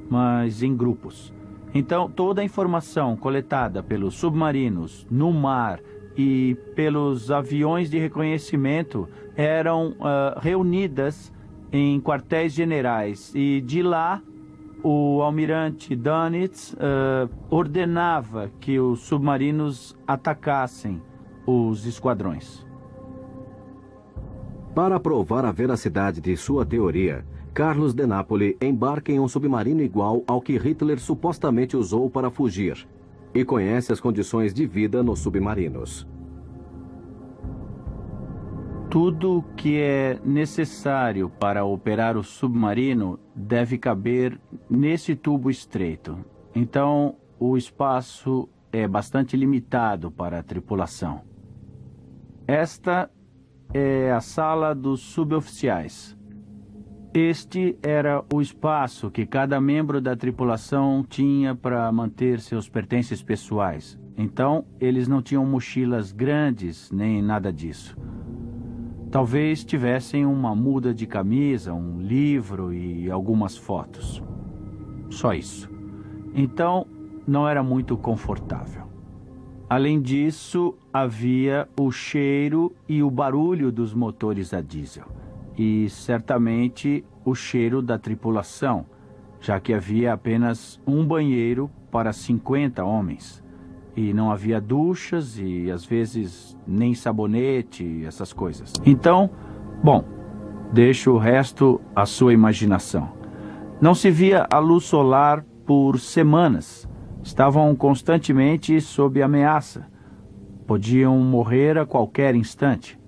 mas em grupos. Então, toda a informação coletada pelos submarinos no mar e pelos aviões de reconhecimento eram reunidas em quartéis generais, e de lá o almirante Dönitz ordenava que os submarinos atacassem os esquadrões. Para provar a veracidade de sua teoria, Carlos de Napoli embarca em um submarino igual ao que Hitler supostamente usou para fugir e conhece as condições de vida nos submarinos. Tudo que é necessário para operar o submarino deve caber nesse tubo estreito. Então, o espaço é bastante limitado para a tripulação. Esta é a sala dos suboficiais. Este era o espaço que cada membro da tripulação tinha para manter seus pertences pessoais. Então, eles não tinham mochilas grandes nem nada disso. Talvez tivessem uma muda de camisa, um livro e algumas fotos. Só isso. Então, não era muito confortável. Além disso, havia o cheiro e o barulho dos motores a diesel. E, certamente, o cheiro da tripulação, já que havia apenas um banheiro para 50 homens. E não havia duchas e, às vezes, nem sabonete, essas coisas. Então, bom, deixo o resto à sua imaginação. Não se via a luz solar por semanas. Estavam constantemente sob ameaça. Podiam morrer a qualquer instante.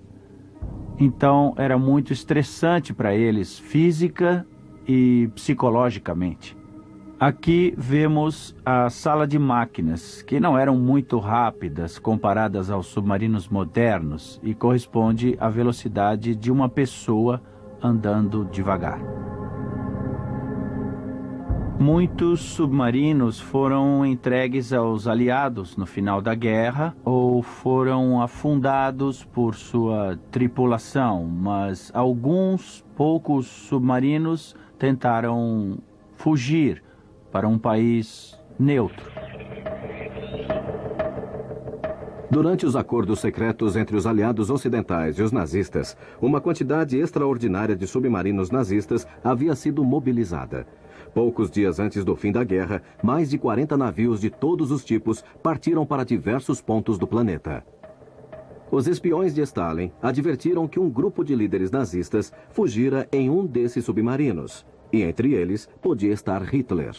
Então, era muito estressante para eles, física e psicologicamente. Aqui vemos a sala de máquinas, que não eram muito rápidas comparadas aos submarinos modernos e corresponde à velocidade de uma pessoa andando devagar. Muitos submarinos foram entregues aos aliados no final da guerra ou foram afundados por sua tripulação, mas poucos submarinos tentaram fugir para um país neutro. Durante os acordos secretos entre os aliados ocidentais e os nazistas, uma quantidade extraordinária de submarinos nazistas havia sido mobilizada. Poucos dias antes do fim da guerra, mais de 40 navios de todos os tipos partiram para diversos pontos do planeta. Os espiões de Stalin advertiram que um grupo de líderes nazistas fugira em um desses submarinos. E entre eles podia estar Hitler.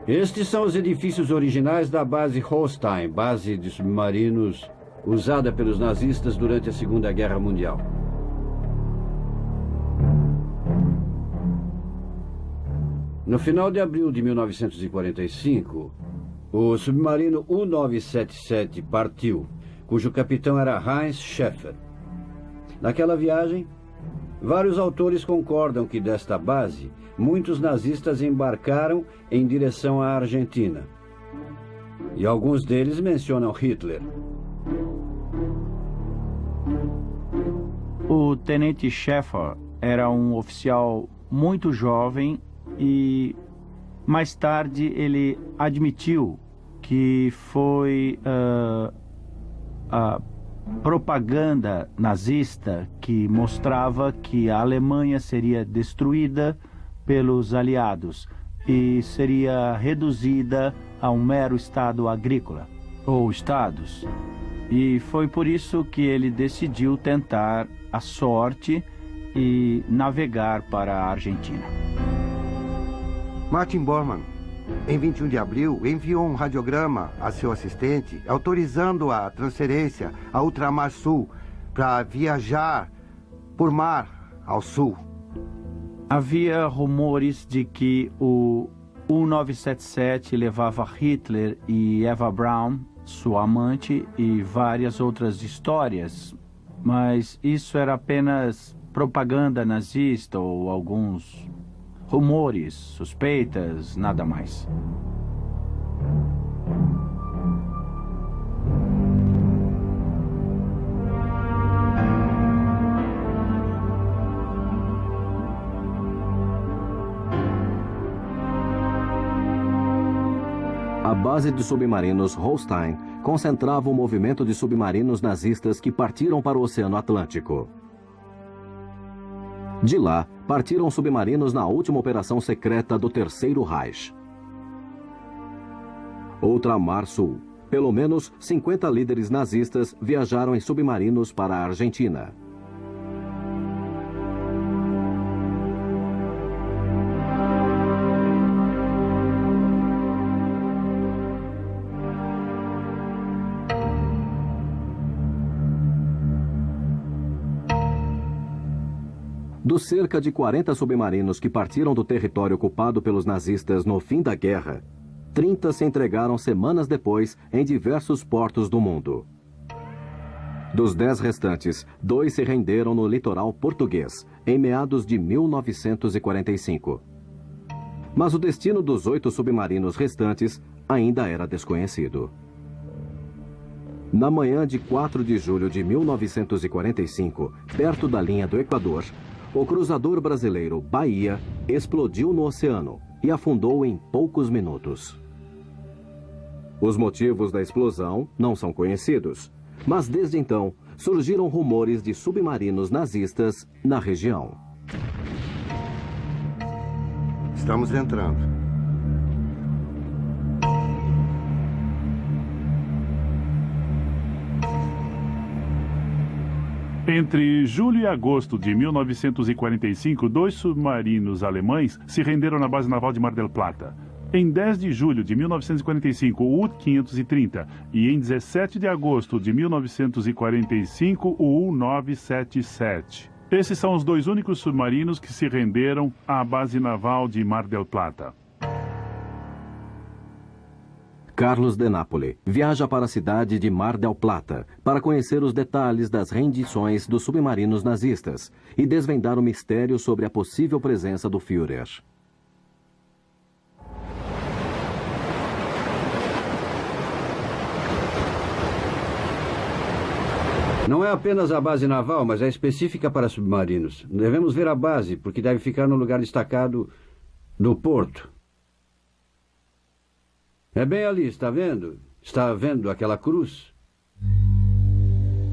Estes são os edifícios originais da base Holstein, base de submarinos usada pelos nazistas durante a Segunda Guerra Mundial. No final de abril de 1945, o submarino U-977 partiu, cujo capitão era Heinz Schäfer. Naquela viagem, vários autores concordam que desta base, muitos nazistas embarcaram em direção à Argentina. E alguns deles mencionam Hitler. O tenente Schäfer era um oficial muito jovem e mais tarde ele admitiu que foi a propaganda nazista que mostrava que a Alemanha seria destruída pelos aliados e seria reduzida a um mero estado agrícola, ou estados. E foi por isso que ele decidiu tentar a sorte e navegar para a Argentina. Martin Bormann, em 21 de abril, enviou um radiograma a seu assistente autorizando a transferência a ultramar sul para viajar por mar ao sul. Havia rumores de que o U-977 levava Hitler e Eva Braun, sua amante, e várias outras histórias, mas isso era apenas propaganda nazista ou alguns rumores, suspeitas, nada mais. A base de submarinos Holstein concentrava o movimento de submarinos nazistas que partiram para o Oceano Atlântico. De lá, partiram submarinos na última operação secreta do Terceiro Reich. Ultramar Sul. Pelo menos 50 líderes nazistas viajaram em submarinos para a Argentina. Dos cerca de 40 submarinos que partiram do território ocupado pelos nazistas no fim da guerra, 30 se entregaram semanas depois em diversos portos do mundo. Dos 10 restantes, 2 se renderam no litoral português, em meados de 1945. Mas o destino dos 8 submarinos restantes ainda era desconhecido. Na manhã de 4 de julho de 1945, perto da linha do Equador, o cruzador brasileiro Bahia explodiu no oceano e afundou em poucos minutos. Os motivos da explosão não são conhecidos, mas desde então surgiram rumores de submarinos nazistas na região. Estamos entrando. Entre julho e agosto de 1945, 2 submarinos alemães se renderam na base naval de Mar del Plata. Em 10 de julho de 1945, o U-530 e em 17 de agosto de 1945, o U-977. Esses são os 2 únicos submarinos que se renderam à base naval de Mar del Plata. Carlos de Nápoles viaja para a cidade de Mar del Plata para conhecer os detalhes das rendições dos submarinos nazistas e desvendar o mistério sobre a possível presença do Führer. Não é apenas a base naval, mas é específica para submarinos. Devemos ver a base, porque deve ficar no lugar destacado do porto. É bem ali, está vendo? Está vendo aquela cruz?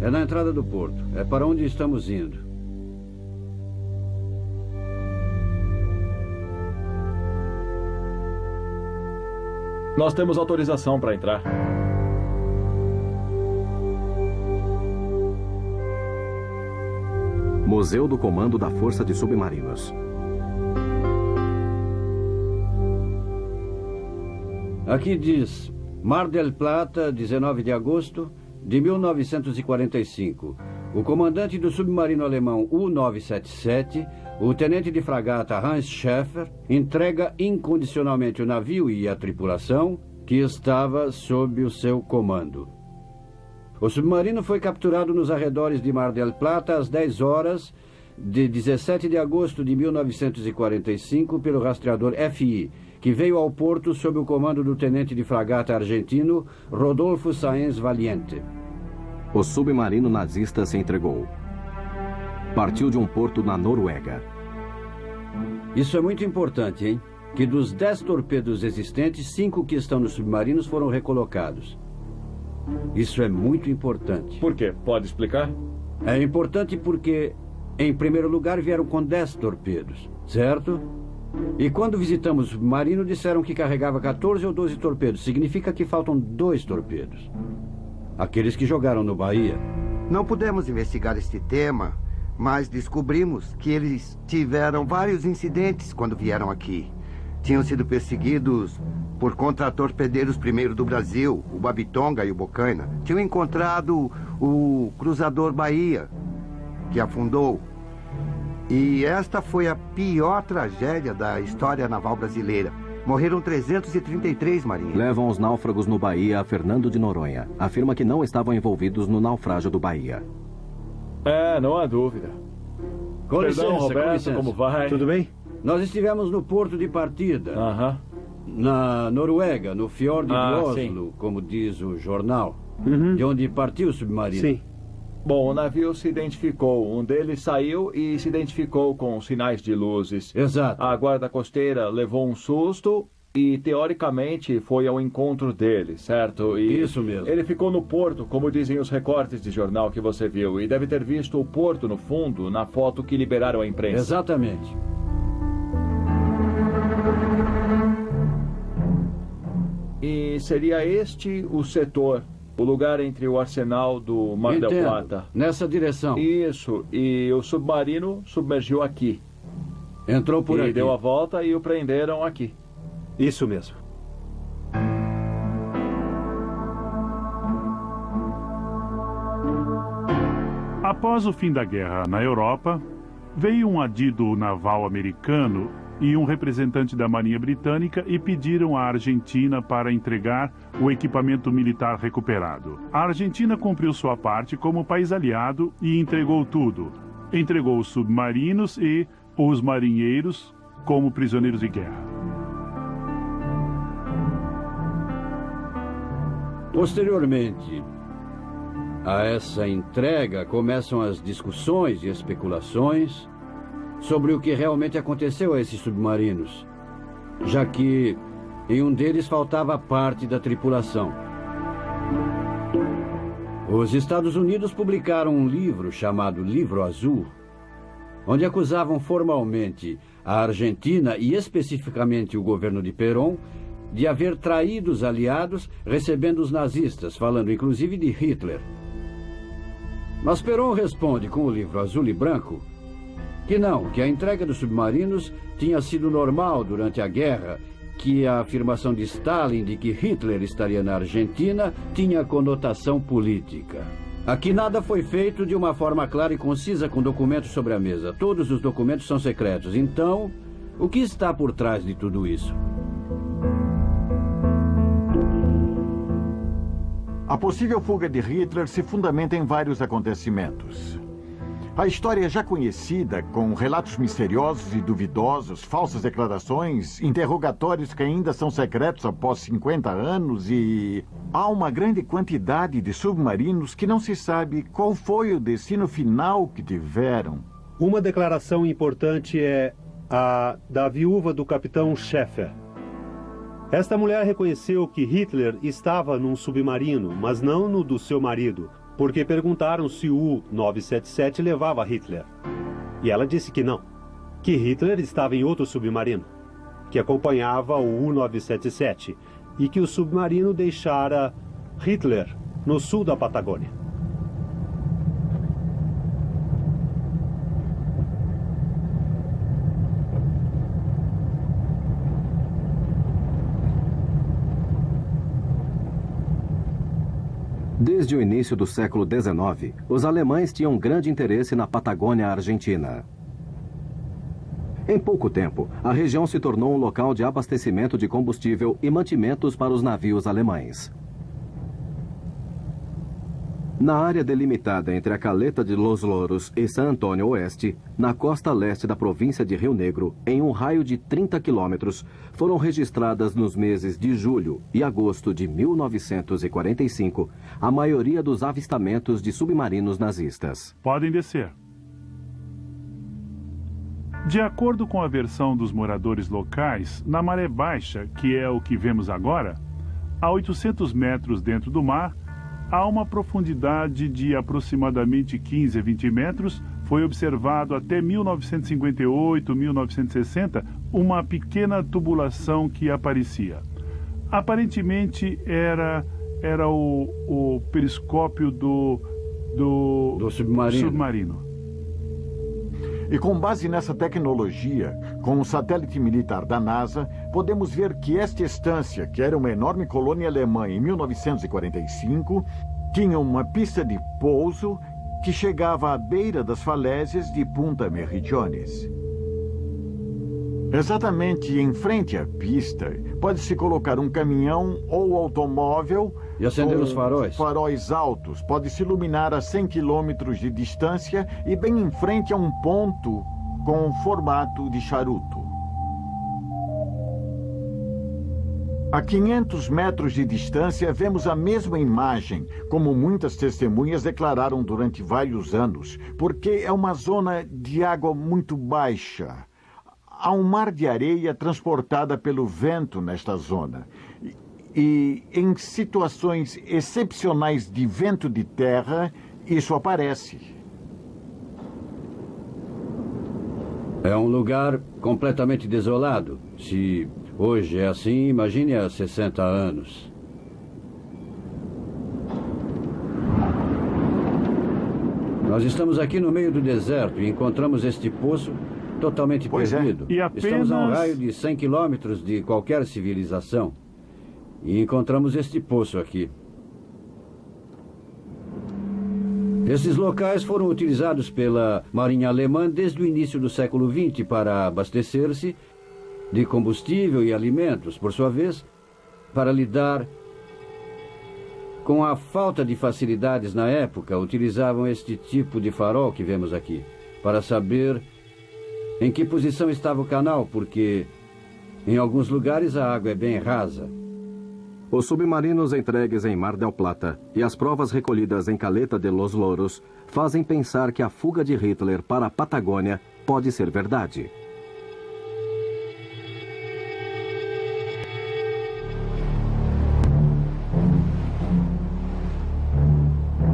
É na entrada do porto. É para onde estamos indo. Nós temos autorização para entrar. Museu do Comando da Força de Submarinos. Aqui diz, Mar del Plata, 19 de agosto de 1945. O comandante do submarino alemão U-977, o tenente de fragata Hans Schäfer, entrega incondicionalmente o navio e a tripulação que estava sob o seu comando. O submarino foi capturado nos arredores de Mar del Plata às 10 horas de 17 de agosto de 1945 pelo rastreador FI, que veio ao porto sob o comando do tenente de fragata argentino Rodolfo Sáenz Valiente. O submarino nazista se entregou. Partiu de um porto na Noruega. Isso é muito importante, hein? Que dos 10 torpedos existentes, 5 que estão nos submarinos foram recolocados. Isso é muito importante. Por quê? Pode explicar? É importante porque, em primeiro lugar, vieram com 10 torpedos, certo? E quando visitamos o submarino, disseram que carregava 14 ou 12 torpedos. Significa que faltam 2 torpedos. Aqueles que jogaram no Bahia. Não pudemos investigar este tema, mas descobrimos que eles tiveram vários incidentes quando vieram aqui. Tinham sido perseguidos por contratorpedeiros primeiro do Brasil, o Babitonga e o Bocaina. Tinham encontrado o cruzador Bahia, que afundou. E esta foi a pior tragédia da história naval brasileira. Morreram 333 marinheiros. Levam os náufragos no Bahia a Fernando de Noronha. Afirma que não estavam envolvidos no naufrágio do Bahia. Não há dúvida. Com licença, Roberto, com licença. como vai? Tudo bem? Nós estivemos no porto de partida, na Noruega, no fiord de Oslo, sim. como diz o jornal, Uhum. de onde partiu o submarino. Sim. Bom, o navio se identificou. Um deles saiu e se identificou com sinais de luzes. Exato. A guarda costeira levou um susto e, teoricamente, foi ao encontro dele, certo? E isso mesmo. Ele ficou no porto, como dizem os recortes de jornal que você viu, e deve ter visto o porto no fundo, na foto que liberaram à imprensa. Exatamente. E seria este o setor, o lugar entre o arsenal do Mar del Plata. Nessa direção. Isso, e o submarino submergiu aqui. Entrou por aqui. E deu a volta e o prenderam aqui. Isso mesmo. Após o fim da guerra na Europa, veio um adido naval americano e um representante da Marinha Britânica e pediram à Argentina para entregar o equipamento militar recuperado. A Argentina cumpriu sua parte como país aliado e entregou tudo. Entregou os submarinos e os marinheiros como prisioneiros de guerra. Posteriormente a essa entrega, começam as discussões e especulações sobre o que realmente aconteceu a esses submarinos, já que em um deles faltava parte da tripulação. Os Estados Unidos publicaram um livro chamado Livro Azul, onde acusavam formalmente a Argentina e especificamente o governo de Perón de haver traído os aliados, recebendo os nazistas, falando inclusive de Hitler. Mas Perón responde com o livro azul e branco que não, que a entrega dos submarinos tinha sido normal durante a guerra, que a afirmação de Stalin de que Hitler estaria na Argentina tinha conotação política. Aqui nada foi feito de uma forma clara e concisa com documentos sobre a mesa. Todos os documentos são secretos. Então, o que está por trás de tudo isso? A possível fuga de Hitler se fundamenta em vários acontecimentos. A história é já conhecida, com relatos misteriosos e duvidosos, falsas declarações, interrogatórios que ainda são secretos após 50 anos e há uma grande quantidade de submarinos que não se sabe qual foi o destino final que tiveram. Uma declaração importante é a da viúva do capitão Schäfer. Esta mulher reconheceu que Hitler estava num submarino, mas não no do seu marido, porque perguntaram se o 977 levava Hitler. E ela disse que não, que Hitler estava em outro submarino, que acompanhava o U-977, e que o submarino deixara Hitler no sul da Patagônia. Desde o início do século XIX, os alemães tinham grande interesse na Patagônia Argentina. Em pouco tempo, a região se tornou um local de abastecimento de combustível e mantimentos para os navios alemães. Na área delimitada entre a Caleta de Los Loros e San Antônio Oeste, na costa leste da província de Rio Negro, em um raio de 30 quilômetros, foram registradas nos meses de julho e agosto de 1945 a maioria dos avistamentos de submarinos nazistas. Podem descer. De acordo com a versão dos moradores locais, na maré baixa, que é o que vemos agora, a 800 metros dentro do mar, a uma profundidade de aproximadamente 15 a 20 metros, foi observado até 1958, 1960, uma pequena tubulação que aparecia. Aparentemente era o periscópio do submarino. E com base nessa tecnologia, com o satélite militar da NASA, podemos ver que esta estância, que era uma enorme colônia alemã em 1945, tinha uma pista de pouso que chegava à beira das falésias de Punta Meridianes. Exatamente em frente à pista, pode-se colocar um caminhão ou automóvel e acender os faróis. Faróis altos. Pode-se iluminar a 100 quilômetros de distância e bem em frente a um ponto com formato de charuto. A 500 metros de distância, vemos a mesma imagem, como muitas testemunhas declararam durante vários anos, porque é uma zona de água muito baixa. há um mar de areia transportada pelo vento nesta zona. E em situações excepcionais de vento de terra, isso aparece. É um lugar completamente desolado. Se hoje é assim, imagine há 60 anos. Nós estamos aqui no meio do deserto e encontramos este poço totalmente perdido. E apenas... Estamos a um raio de 100 quilômetros de qualquer civilização. E encontramos este poço aqui. Esses locais foram utilizados pela Marinha Alemã desde o início do século XX para abastecer-se de combustível e alimentos. Por sua vez, para lidar com a falta de facilidades na época, utilizavam este tipo de farol que vemos aqui, para saber em que posição estava o canal, porque em alguns lugares a água é bem rasa. Os submarinos entregues em Mar del Plata e as provas recolhidas em Caleta de los Loros fazem pensar que a fuga de Hitler para a Patagônia pode ser verdade.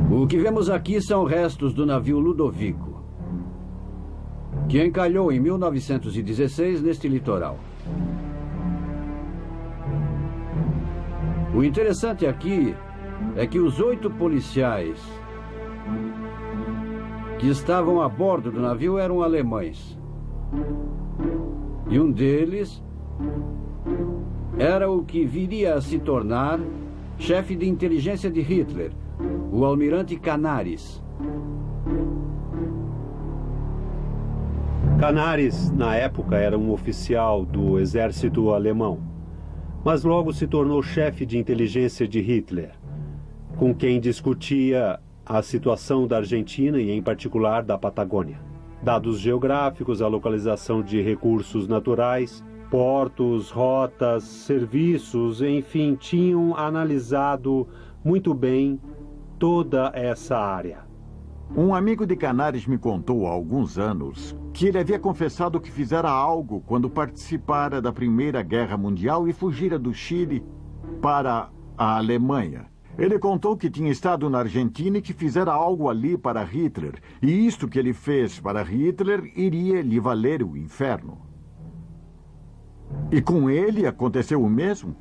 O que vemos aqui são restos do navio Ludovico, que encalhou em 1916 neste litoral. O interessante aqui é que os 8 policiais que estavam a bordo do navio eram alemães. E um deles era o que viria a se tornar chefe de inteligência de Hitler, o almirante Canaris. Canaris, na época, era um oficial do exército alemão, mas logo se tornou chefe de inteligência de Hitler, com quem discutia a situação da Argentina e, em particular, da Patagônia. Dados geográficos, a localização de recursos naturais, portos, rotas, serviços, enfim, tinham analisado muito bem toda essa área. Um amigo de Canaris me contou há alguns anos que ele havia confessado que fizera algo quando participara da Primeira Guerra Mundial e fugira do Chile para a Alemanha. Ele contou que tinha estado na Argentina e que fizera algo ali para Hitler. E isto que ele fez para Hitler iria lhe valer o inferno. E com ele aconteceu o mesmo.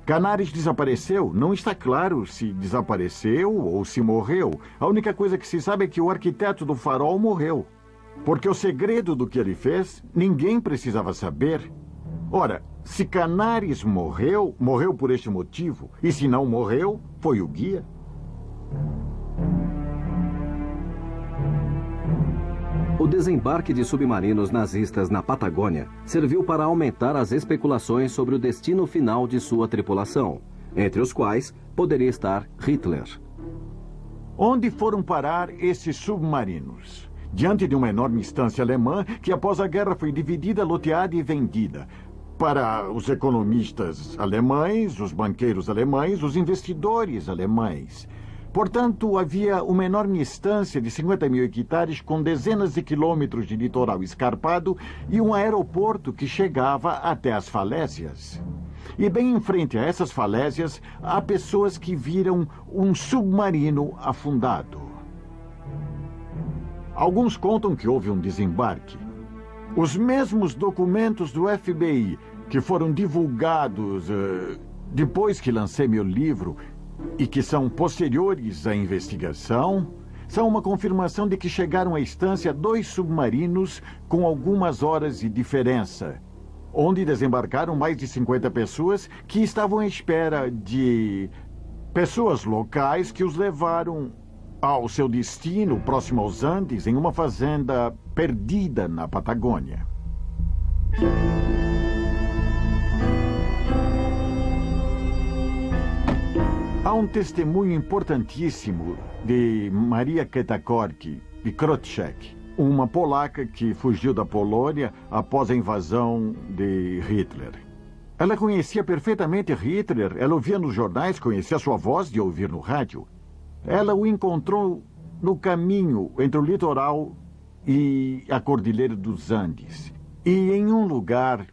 Canaris desapareceu. Não está claro se desapareceu ou se morreu. A única coisa que se sabe é que o arquiteto do farol morreu. Porque o segredo do que ele fez, ninguém precisava saber. Ora, se Canaris morreu, morreu por este motivo. E se não morreu, foi o guia. O desembarque de submarinos nazistas na Patagônia serviu para aumentar as especulações sobre o destino final de sua tripulação, entre os quais poderia estar Hitler. Onde foram parar esses submarinos? Diante de uma enorme estância alemã que após a guerra foi dividida, loteada e vendida. Para os economistas alemães, os banqueiros alemães, os investidores alemães. Portanto, havia uma enorme estância de 50 mil hectares com dezenas de quilômetros de litoral escarpado e um aeroporto que chegava até as falésias. E bem em frente a essas falésias, há pessoas que viram um submarino afundado. Alguns contam que houve um desembarque. Os mesmos documentos do FBI que foram divulgados depois que lancei meu livro e que são posteriores à investigação, são uma confirmação de que chegaram à estância 2 submarinos com algumas horas de diferença, onde desembarcaram mais de 50 pessoas que estavam à espera de pessoas locais que os levaram ao seu destino, próximo aos Andes, em uma fazenda perdida na Patagônia. Há um testemunho importantíssimo de Maria Ketakorki e Krotchek, uma polaca que fugiu da Polônia após a invasão de Hitler. Ela conhecia perfeitamente Hitler, ela ouvia nos jornais, conhecia sua voz de ouvir no rádio. Ela o encontrou no caminho entre o litoral e a Cordilheira dos Andes. E em um lugar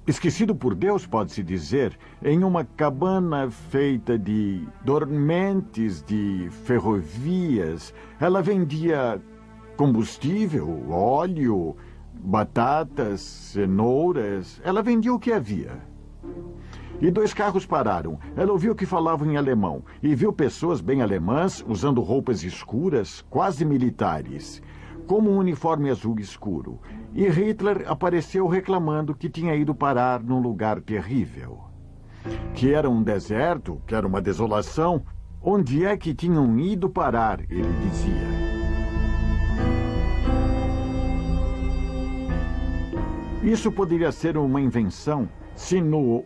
esquecido por Deus, pode-se dizer, em uma cabana feita de dormentes de ferrovias, ela vendia combustível, óleo, batatas, cenouras. Ela vendia o que havia. E 2 carros pararam. Ela ouviu que falavam em alemão e viu pessoas bem alemãs usando roupas escuras, quase militares, como um uniforme azul escuro. E Hitler apareceu reclamando que tinha ido parar num lugar terrível. Que era um deserto, que era uma desolação. Onde é que tinham ido parar, ele dizia. Isso poderia ser uma invenção se no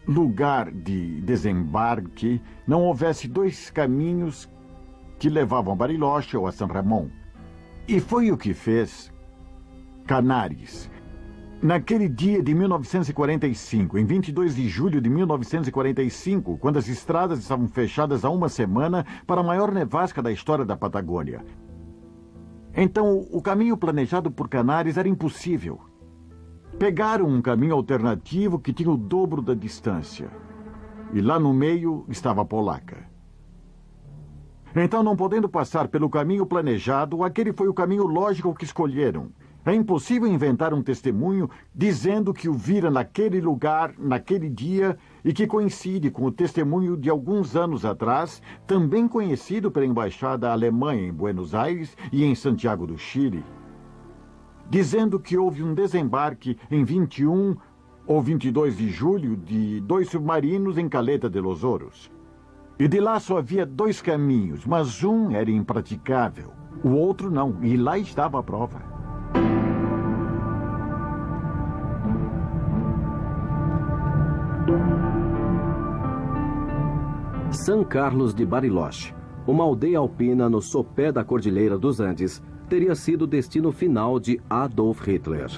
lugar de desembarque não houvesse 2 caminhos que levavam a Bariloche ou a San Ramon. E foi o que fez Canáriz. Naquele dia de 1945, em 22 de julho de 1945, quando as estradas estavam fechadas há uma semana para a maior nevasca da história da Patagônia. Então, o caminho planejado por Canáriz era impossível. Pegaram um caminho alternativo que tinha o dobro da distância. E lá no meio estava a Polaca. Então, não podendo passar pelo caminho planejado, aquele foi o caminho lógico que escolheram. É impossível inventar um testemunho dizendo que o vira naquele lugar, naquele dia, e que coincide com o testemunho de alguns anos atrás, também conhecido pela Embaixada Alemã em Buenos Aires e em Santiago do Chile, dizendo que houve um desembarque em 21 ou 22 de julho de 2 submarinos em Caleta de los Oros. E de lá só havia 2 caminhos, mas um era impraticável, o outro não, e lá estava a prova. San Carlos de Bariloche, uma aldeia alpina no sopé da Cordilheira dos Andes, teria sido o destino final de Adolf Hitler.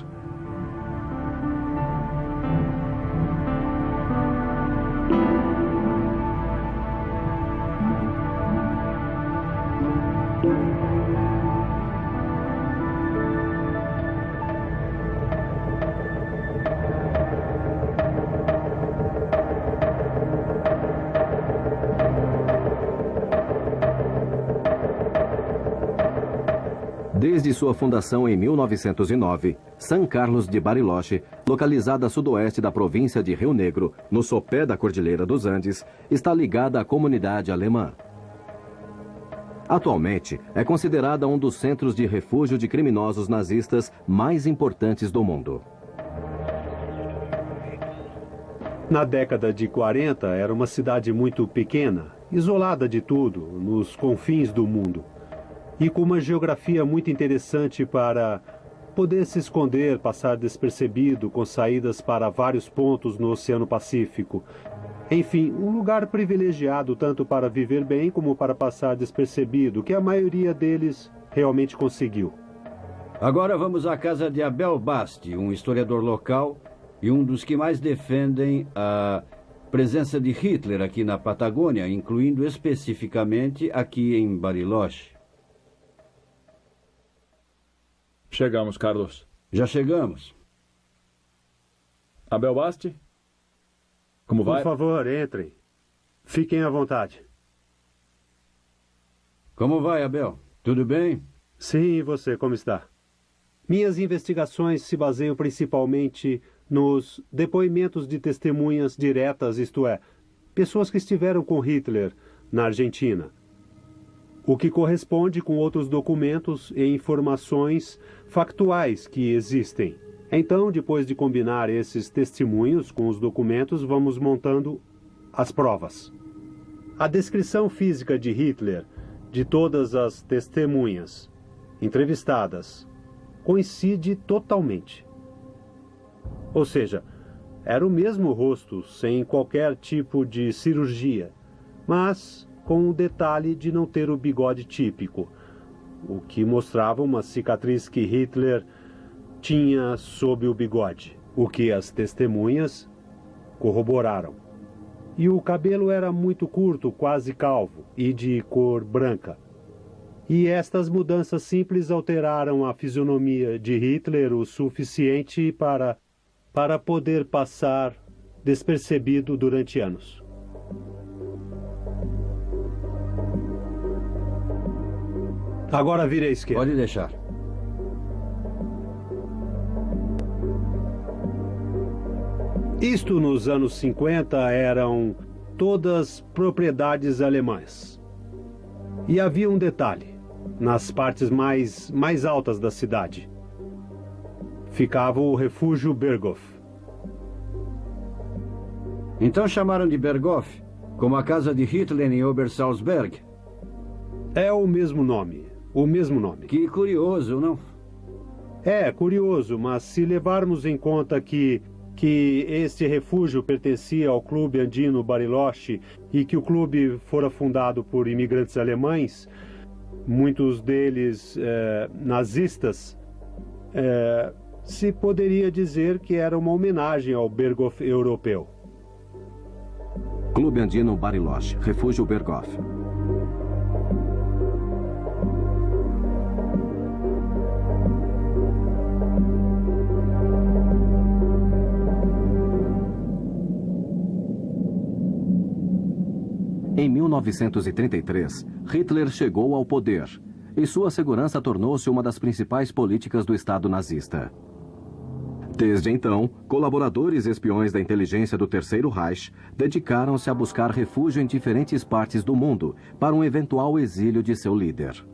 Desde sua fundação em 1909, San Carlos de Bariloche, localizada a sudoeste da província de Rio Negro, no sopé da Cordilheira dos Andes, está ligada à comunidade alemã. Atualmente, é considerada um dos centros de refúgio de criminosos nazistas mais importantes do mundo. Na década de 40, era uma cidade muito pequena, isolada de tudo, nos confins do mundo. E com uma geografia muito interessante para poder se esconder, passar despercebido, com saídas para vários pontos no Oceano Pacífico. Enfim, um lugar privilegiado tanto para viver bem como para passar despercebido, que a maioria deles realmente conseguiu. Agora vamos à casa de Abel Basti, um historiador local e um dos que mais defendem a presença de Hitler aqui na Patagônia, incluindo especificamente aqui em Bariloche. Chegamos, Carlos. Já chegamos. Abel Basti? Como vai? Por favor, entrem. Fiquem à vontade. Como vai, Abel? Tudo bem? Sim, e você, como está? Minhas investigações se baseiam principalmente nos depoimentos de testemunhas diretas, isto é, pessoas que estiveram com Hitler na Argentina. O que corresponde com outros documentos e informações factuais que existem. Então, depois de combinar esses testemunhos com os documentos, vamos montando as provas. A descrição física de Hitler, de todas as testemunhas entrevistadas, coincide totalmente. Ou seja, era o mesmo rosto, sem qualquer tipo de cirurgia, mas com o detalhe de não ter o bigode típico, o que mostrava uma cicatriz que Hitler tinha sob o bigode, o que as testemunhas corroboraram. E o cabelo era muito curto, quase calvo, e de cor branca. E estas mudanças simples alteraram a fisionomia de Hitler o suficiente para poder passar despercebido durante anos. Agora vire à esquerda. Pode deixar. Isto nos anos 50 eram todas propriedades alemãs. E havia um detalhe. Nas partes mais altas da cidade ficava o refúgio Berghof. Então chamaram de Berghof, como a casa de Hitler em Obersalzberg? É o mesmo nome. O mesmo nome. Que curioso, não? É curioso, mas se levarmos em conta que este refúgio pertencia ao Clube Andino Bariloche e que o clube fora fundado por imigrantes alemães, muitos deles nazistas, se poderia dizer que era uma homenagem ao Berghof europeu. Clube Andino Bariloche, refúgio Berghof. Em 1933, Hitler chegou ao poder e sua segurança tornou-se uma das principais políticas do Estado nazista. Desde então, colaboradores e espiões da inteligência do Terceiro Reich dedicaram-se a buscar refúgio em diferentes partes do mundo para um eventual exílio de seu líder.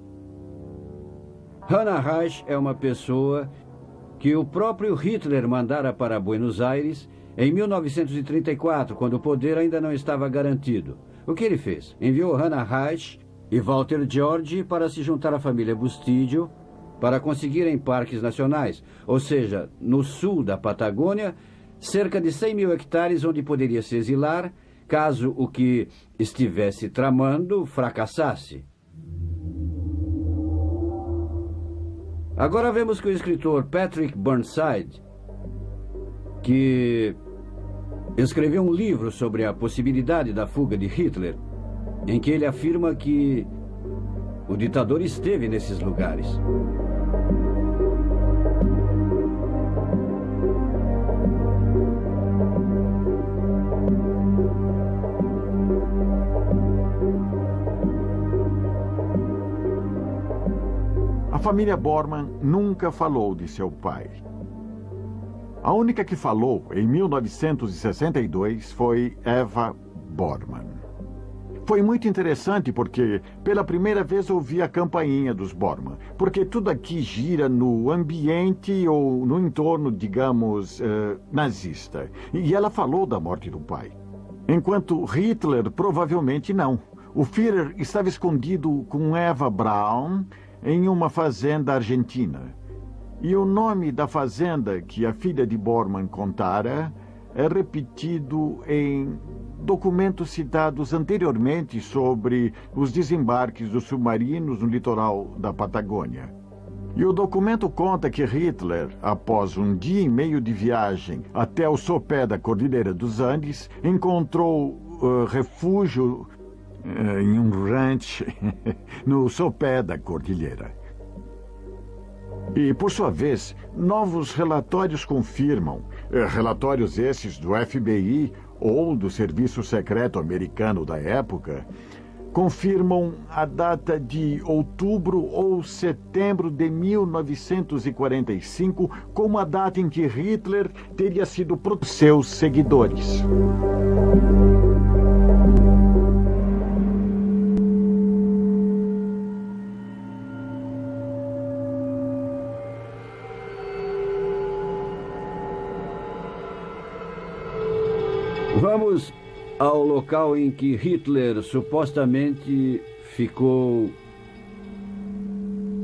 Hannah Reich é uma pessoa que o próprio Hitler mandara para Buenos Aires em 1934, quando o poder ainda não estava garantido. O que ele fez? Enviou Hannah Reich e Walter George para se juntar à família Bustillo para conseguirem parques nacionais, ou seja, no sul da Patagônia, cerca de 100 mil hectares onde poderia se exilar caso o que estivesse tramando fracassasse. Agora vemos que o escritor Patrick Burnside, que escreveu um livro sobre a possibilidade da fuga de Hitler, em que ele afirma que o ditador esteve nesses lugares. A família Bormann nunca falou de seu pai. A única que falou em 1962 foi Eva Bormann. Foi muito interessante porque, pela primeira vez, ouvi a campainha dos Bormann, porque tudo aqui gira no ambiente ou no entorno, digamos, nazista. E ela falou da morte do pai. Enquanto Hitler, provavelmente não. O Führer estava escondido com Eva Braun em uma fazenda argentina. E o nome da fazenda que a filha de Bormann contara é repetido em documentos citados anteriormente sobre os desembarques dos submarinos no litoral da Patagônia. E o documento conta que Hitler, após um dia e meio de viagem até o sopé da Cordilheira dos Andes, encontrou refúgio em um rancho no sopé da cordilheira. E, por sua vez, novos relatórios confirmam, relatórios esses do FBI ou do Serviço Secreto Americano da época, confirmam a data de outubro ou setembro de 1945 como a data em que Hitler teria sido por seus seguidores. Vamos ao local em que Hitler supostamente ficou,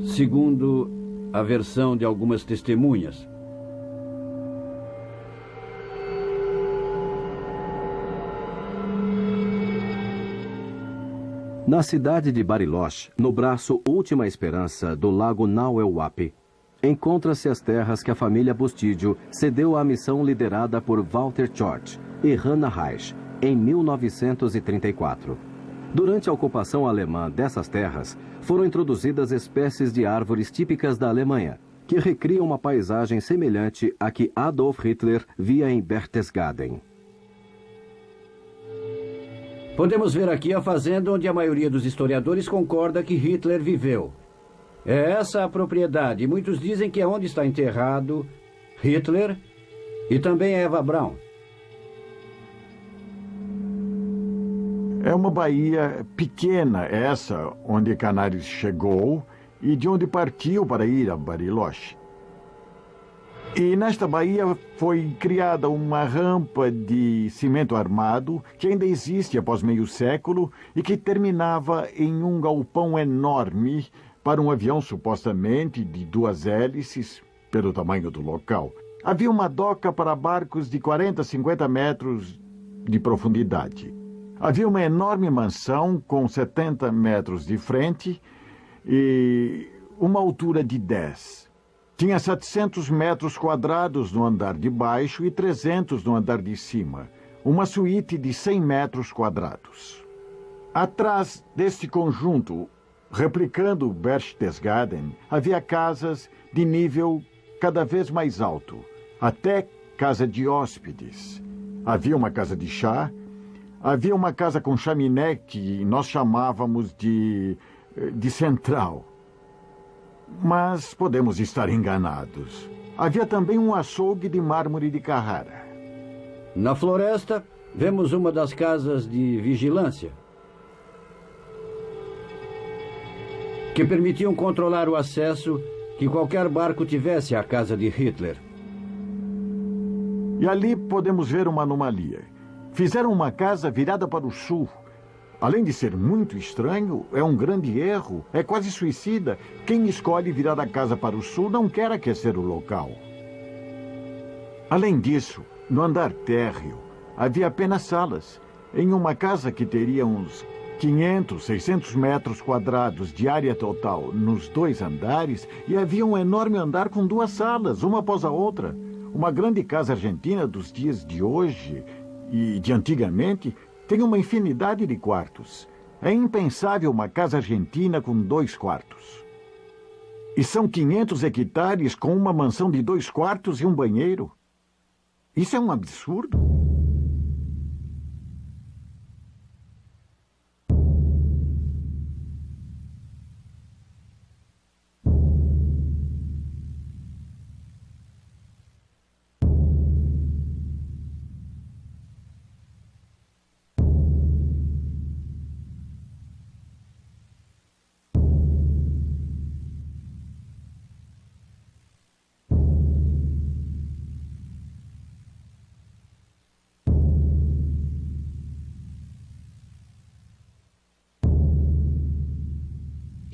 segundo a versão de algumas testemunhas. Na cidade de Bariloche, no braço Última Esperança do lago Naueuape, encontra-se as terras que a família Bustillo cedeu à missão liderada por Walter George e Hannah Reich em 1934. Durante a ocupação alemã dessas terras, foram introduzidas espécies de árvores típicas da Alemanha, que recriam uma paisagem semelhante à que Adolf Hitler via em Berchtesgaden. Podemos ver aqui a fazenda onde a maioria dos historiadores concorda que Hitler viveu. É essa a propriedade. Muitos dizem que é onde está enterrado Hitler e também Eva Braun. É uma baía pequena essa onde Canários chegou e de onde partiu para ir a Bariloche. E nesta baía foi criada uma rampa de cimento armado que ainda existe após meio século e que terminava em um galpão enorme para um avião supostamente de 2 hélices, pelo tamanho do local. Havia uma doca para barcos de 40 a 50 metros de profundidade. Havia uma enorme mansão com 70 metros de frente e uma altura de 10. Tinha 700 metros quadrados no andar de baixo e 300 no andar de cima. Uma suíte de 100 metros quadrados. Atrás deste conjunto, replicando Berchtesgaden, havia casas de nível cada vez mais alto, até casa de hóspedes. Havia uma casa de chá. Havia uma casa com chaminé que nós chamávamos de central. Mas podemos estar enganados. Havia também um açougue de mármore de Carrara. Na floresta, vemos uma das casas de vigilância, que permitiam controlar o acesso que qualquer barco tivesse à casa de Hitler. E ali podemos ver uma anomalia. Fizeram uma casa virada para o sul. Além de ser muito estranho, é um grande erro, é quase suicida. Quem escolhe virar a casa para o sul não quer aquecer o local. Além disso, no andar térreo, havia apenas salas. Em uma casa que teria uns 500, 600 metros quadrados de área total nos 2 andares, e havia um enorme andar com 2 salas, uma após a outra. Uma grande casa argentina dos dias de hoje e de antigamente tem uma infinidade de quartos. É impensável uma casa argentina com 2 quartos. E são 500 hectares com uma mansão de 2 quartos e um banheiro. Isso é um absurdo.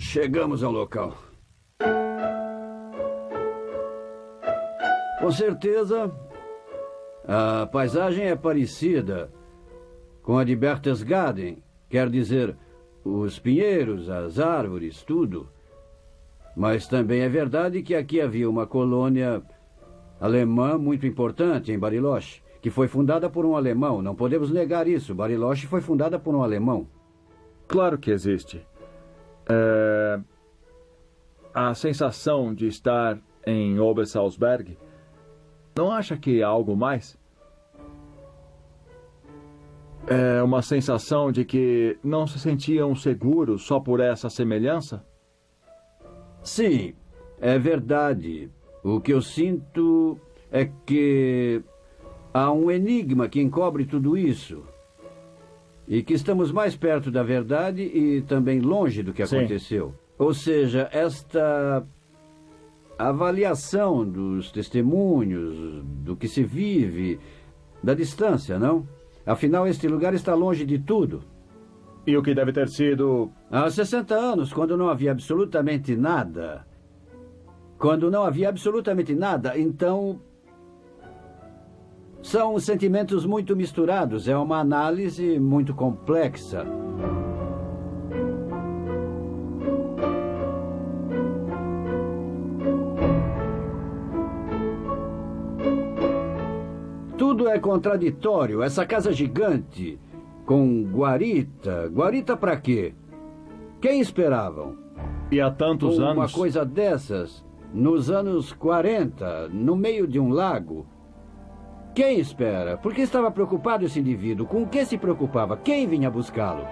Chegamos ao local. Com certeza, a paisagem é parecida com a de Berchtesgaden, quer dizer, os pinheiros, as árvores, tudo. Mas também é verdade que aqui havia uma colônia alemã muito importante em Bariloche, que foi fundada por um alemão. Não podemos negar isso. Bariloche foi fundada por um alemão. Claro que existe. A sensação de estar em Obersalzberg, não acha que há algo mais? É uma sensação de que não se sentiam seguros só por essa semelhança? Sim, é verdade. O que eu sinto é que há um enigma que encobre tudo isso. E que estamos mais perto da verdade e também longe do que aconteceu. Ou seja, esta avaliação dos testemunhos, do que se vive, da distância, não? Afinal, este lugar está longe de tudo. E o que deve ter sido... Há 60 anos, quando não havia absolutamente nada. Quando não havia absolutamente nada, então... São sentimentos muito misturados. É uma análise muito complexa. Tudo é contraditório. Essa casa gigante Com guarita? Guarita pra quê? Quem esperavam? E há tantos anos... Uma coisa dessas, nos anos 40, no meio de um lago. Quem espera? Por que estava preocupado esse indivíduo? Com o que se preocupava? Quem vinha buscá-lo?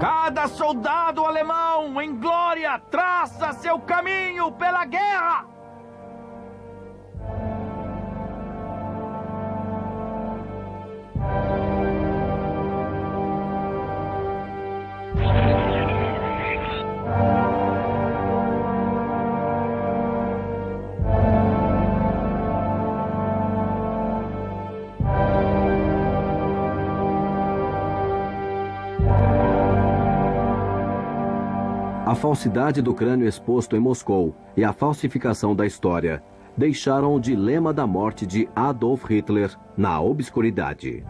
Cada soldado alemão em glória traça seu caminho pela guerra! A falsidade do crânio exposto em Moscou e a falsificação da história deixaram o dilema da morte de Adolf Hitler na obscuridade.